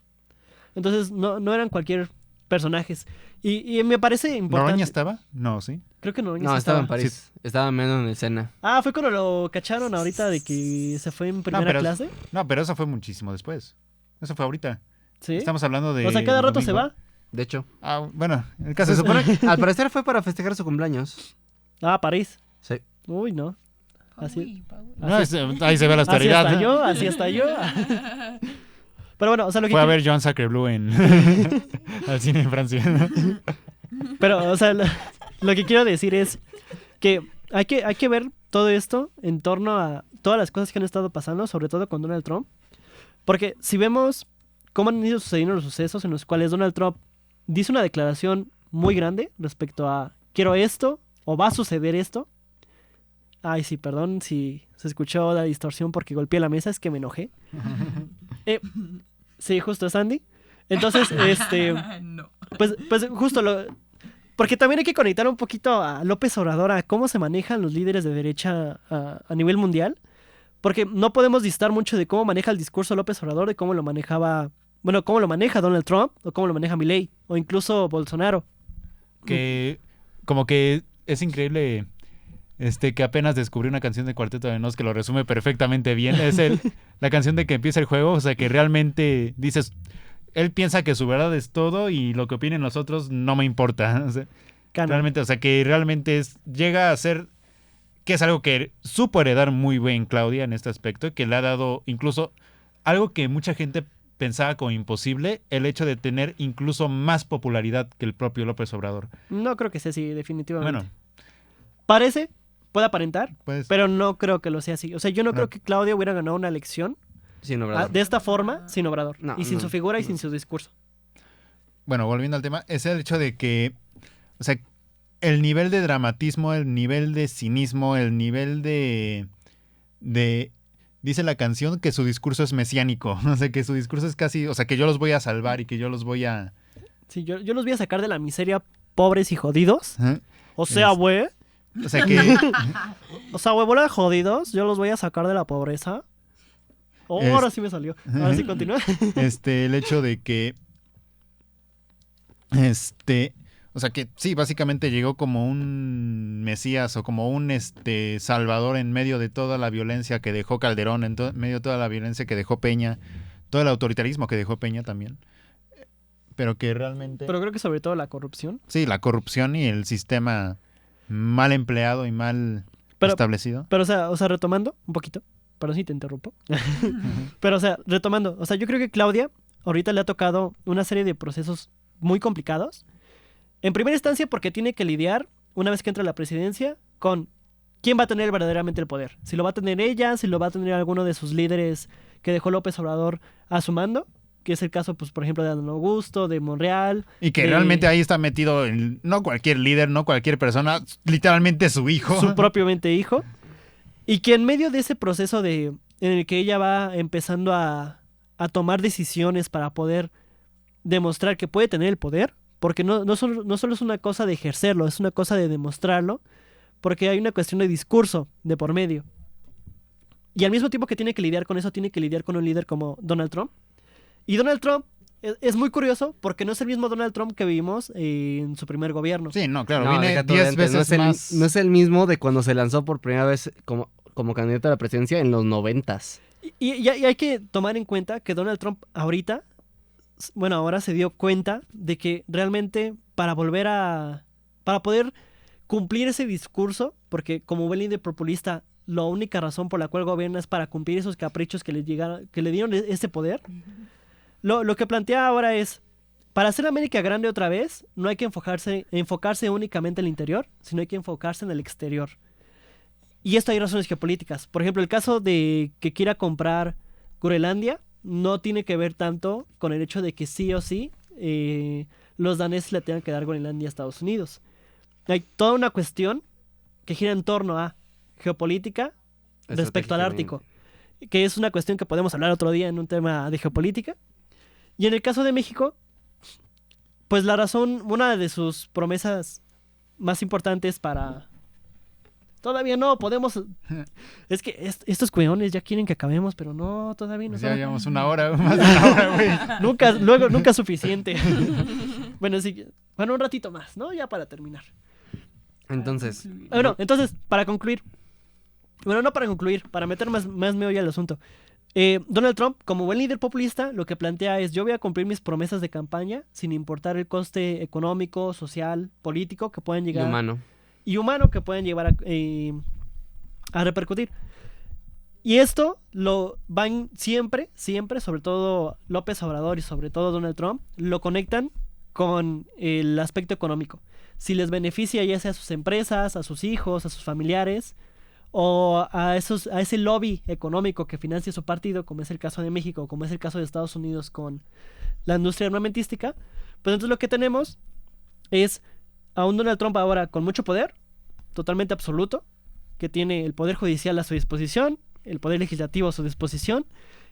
Entonces, no eran cualquier personajes. Y me parece importante. ¿Noroña estaba? No, sí. Creo que Noroña No, sí estaba en París. Estaba menos en el Sena. Ah, fue cuando lo cacharon ahorita de que se fue en primera pero- clase. No, pero eso fue muchísimo después. Eso fue ahorita. Sí. Estamos hablando de... O sea, cada rato se domingo. va. De hecho. Ah, bueno, el caso Se es... supone que al parecer fue para festejar su cumpleaños. Ah, París. Sí. Uy, no. Así, Uy, Paul. No, ahí se ve la así austeridad. hasta ¿no? yo, así hasta yo. Pero bueno, o sea, lo que Fue a quiero- ver John Sacrebleu en... al cine en Francia. Pero, o sea, lo que quiero decir es que hay que ver todo esto en torno a todas las cosas que han estado pasando, sobre todo con Donald Trump. Porque si vemos cómo han ido sucediendo los sucesos en los cuales Donald Trump dice una declaración muy grande respecto a quiero esto o va a suceder esto. Ay, sí, perdón si se escuchó la distorsión porque golpeé la mesa, es que me enojé. Sí, justo es Andy. Entonces, No. pues justo porque también hay que conectar un poquito a López Obrador, a cómo se manejan los líderes de derecha a nivel mundial. Porque no podemos distar mucho de cómo maneja el discurso López Obrador, de cómo lo manejaba, bueno, cómo lo maneja Donald Trump, o cómo lo maneja Milei, o incluso Bolsonaro. que como que es increíble que apenas descubrí una canción de Cuarteto de Nos que lo resume perfectamente bien. Es la canción de que empieza el juego, o sea, que realmente dices, él piensa que su verdad es todo y lo que opinen los otros no me importa. O sea, Canon. realmente, o sea, que realmente llega a ser, que es algo que supo heredar muy bien Claudia en este aspecto, que le ha dado incluso algo que mucha gente pensaba como imposible, el hecho de tener incluso más popularidad que el propio López Obrador. No creo que sea así, definitivamente. Bueno, Parece, puede aparentar, pues... pero no creo que lo sea así. O sea, yo no creo que Claudia hubiera ganado una elección Sin Obrador. de esta forma sin Obrador. No, y sin no, su figura y no. sin su discurso. Bueno, volviendo al tema, es el hecho de que, o sea, el nivel de dramatismo, el nivel de cinismo, el nivel de dice la canción que su discurso es mesiánico, o sea, que su discurso es casi, o sea, que yo los voy a salvar y que yo los voy a... Sí, yo los voy a sacar de la miseria, pobres y jodidos. Ajá. O sea, Es- güey. O sea, que... O sea, güey, bola de jodidos, yo los voy a sacar de la pobreza. Oh, Es- ahora sí me salió. Ahora sí continúa. el hecho de que o sea que sí, básicamente llegó como un mesías o como un salvador en medio de toda la violencia que dejó Calderón, en medio de toda la violencia que dejó Peña, todo el autoritarismo que dejó Peña también. Pero que realmente Pero creo que sobre todo la corrupción. sí, la corrupción y el sistema mal empleado y mal Pero- establecido. Pero, o sea, retomando un poquito. Perdón si te interrumpo. Pero, o sea, retomando. O sea, yo creo que Claudia ahorita le ha tocado una serie de procesos muy complicados. En primera instancia, porque tiene que lidiar, una vez que entra a la presidencia, con quién va a tener verdaderamente el poder. Si lo va a tener ella, si lo va a tener alguno de sus líderes que dejó López Obrador a su mando, que es el caso, pues, por ejemplo, de Adán Augusto, de Monreal. Y que de realmente ahí está metido no cualquier líder, no cualquier persona, literalmente su hijo. su propiamente hijo. Y que en medio de ese proceso en el que ella va empezando a tomar decisiones para poder demostrar que puede tener el poder, porque no solo es una cosa de ejercerlo, es una cosa de demostrarlo, porque hay una cuestión de discurso de por medio. Y al mismo tiempo que tiene que lidiar con eso, tiene que lidiar con un líder como Donald Trump. Y Donald Trump es muy curioso porque no es el mismo Donald Trump que vimos en su primer gobierno. Sí, no, claro, No, viene deja todo de 10 antes, veces más. no es el mismo de cuando se lanzó por primera vez como candidato a la presidencia en los 90s. Y hay que tomar en cuenta que Donald Trump ahorita, bueno, ahora se dio cuenta de que realmente para poder cumplir ese discurso, porque como buen líder populista, la única razón por la cual gobierna es para cumplir esos caprichos que le dieron ese poder. Lo que plantea ahora es, para hacer América grande otra vez, no hay que enfocarse únicamente en el interior, sino hay que enfocarse en el exterior. Y esto hay razones geopolíticas. Por ejemplo, el caso de que quiera comprar Groenlandia no tiene que ver tanto con el hecho de que sí o sí los daneses le tengan que dar Groenlandia a Estados Unidos. Hay toda una cuestión que gira en torno a geopolítica respecto al Ártico, que es una cuestión que podemos hablar otro día en un tema de geopolítica. Y en el caso de México, pues la razón, una de sus promesas más importantes para... Todavía no, podemos... Es que estos cueones ya quieren que acabemos, pero no, todavía no. Pues ya llevamos una hora, más de una hora, güey. Nunca es suficiente. Bueno, sí, bueno, un ratito más, ¿no? Ya para terminar. Entonces, Bueno, entonces, para concluir. Bueno, no para concluir, para meter más meollo al asunto. Donald Trump, como buen líder populista, lo que plantea es: yo voy a cumplir mis promesas de campaña sin importar el coste económico, social, político que puedan llegar. Y humano que pueden llevar a repercutir. Y esto lo van siempre, sobre todo López Obrador y sobre todo Donald Trump, lo conectan con el aspecto económico. Si les beneficia ya sea a sus empresas, a sus hijos, a sus familiares, o a ese lobby económico que financia su partido, como es el caso de México, como es el caso de Estados Unidos con la industria armamentística, pues entonces lo que tenemos es a un Donald Trump ahora con mucho poder, totalmente absoluto, que tiene el poder judicial a su disposición, el poder legislativo a su disposición,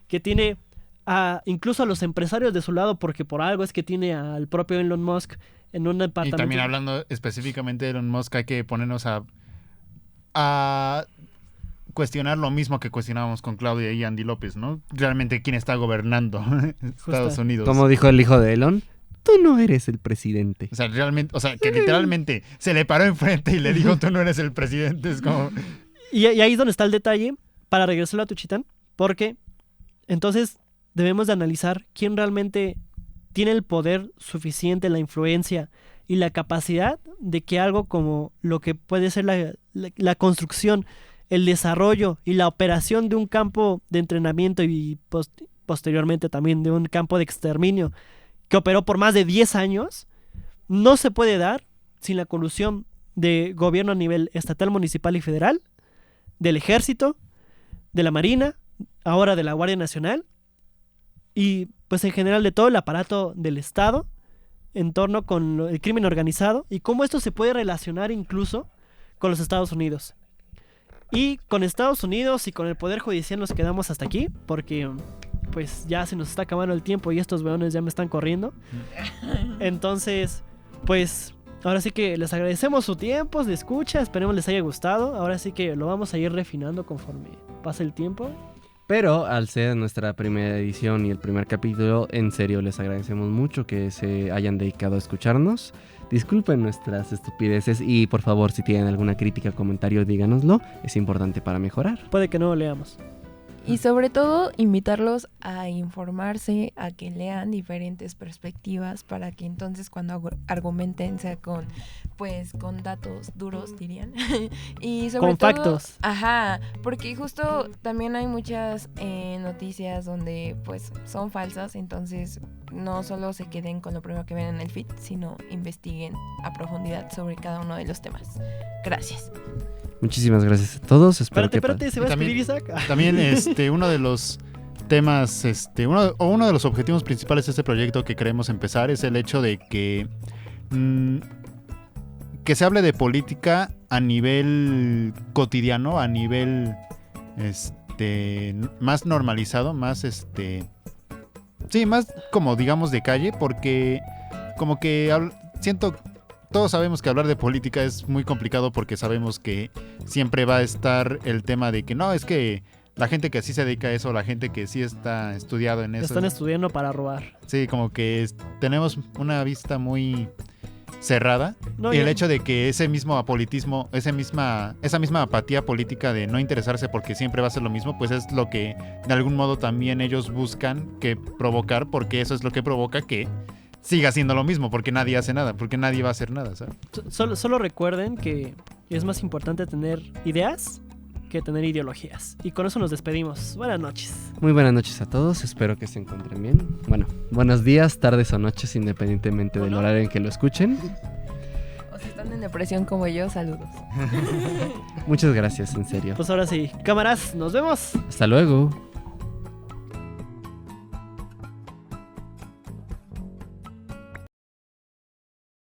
que tiene incluso a los empresarios de su lado, porque por algo es que tiene al propio Elon Musk en un Y departamento. también hablando específicamente de Elon Musk, hay que ponernos a cuestionar lo mismo que cuestionábamos con Claudia y Andy López, ¿no? Realmente quién está gobernando Estados Unidos. como dijo el hijo de Elon, tú no eres el presidente. O sea, realmente, o sea, que literalmente se le paró enfrente y le dijo, tú no eres el presidente. Es como... Y ahí es donde está el detalle para regresarlo a Tuchitán, porque entonces debemos de analizar quién realmente tiene el poder suficiente, la influencia y la capacidad de que algo como lo que puede ser la construcción, el desarrollo y la operación de un campo de entrenamiento y posteriormente también de un campo de exterminio que operó por más de 10 años, no se puede dar sin la colusión de gobierno a nivel estatal, municipal y federal, del ejército, de la marina, ahora de la Guardia Nacional y pues en general de todo el aparato del Estado en torno con el crimen organizado y cómo esto se puede relacionar incluso con los Estados Unidos. Y con Estados Unidos y con el Poder Judicial nos quedamos hasta aquí porque pues ya se nos está acabando el tiempo y estos weones ya me están corriendo. Entonces, pues ahora sí que les agradecemos su tiempo de escucha, esperemos les haya gustado. Ahora sí que lo vamos a ir refinando conforme pase el tiempo. Pero al ser nuestra primera edición y el primer capítulo, en serio les agradecemos mucho que se hayan dedicado a escucharnos. Disculpen nuestras estupideces y por favor si tienen alguna crítica o comentario díganoslo, es importante para mejorar. Puede que no lo leamos. Y sobre todo, invitarlos a informarse, a que lean diferentes perspectivas para que entonces cuando argumenten sea con datos duros, dirían. Y sobre con todo, factos. Ajá, porque justo también hay muchas noticias donde pues son falsas, entonces no solo se queden con lo primero que ven en el feed, sino investiguen a profundidad sobre cada uno de los temas. Gracias. Muchísimas gracias a todos. Espérate, ¿se va a también- escribir Isaac? También uno de los temas, uno de los objetivos principales de este proyecto que queremos empezar es el hecho de que se hable de política a nivel cotidiano, a nivel más normalizado, más más como digamos de calle, porque como que siento, todos sabemos que hablar de política es muy complicado porque sabemos que siempre va a estar el tema de que no, es que la gente que sí se dedica a eso, la gente que sí está estudiado en eso. Están estudiando para robar. Sí, como que tenemos una vista muy cerrada. No, y el ya- hecho de que ese mismo apolitismo, esa misma apatía política de no interesarse porque siempre va a ser lo mismo, pues es lo que de algún modo también ellos buscan que provocar, porque eso es lo que provoca que siga siendo lo mismo, porque nadie hace nada, porque nadie va a hacer nada, ¿sabes? Solo recuerden que es más importante tener ideas que tener ideologías. Y con eso nos despedimos. Buenas noches. Muy buenas noches a todos, espero que se encuentren bien. Bueno, buenos días, tardes o noches, independientemente del horario en que lo escuchen. O si están en depresión como yo, saludos. Muchas gracias, en serio. Pues ahora sí, cámaras, nos vemos. Hasta luego.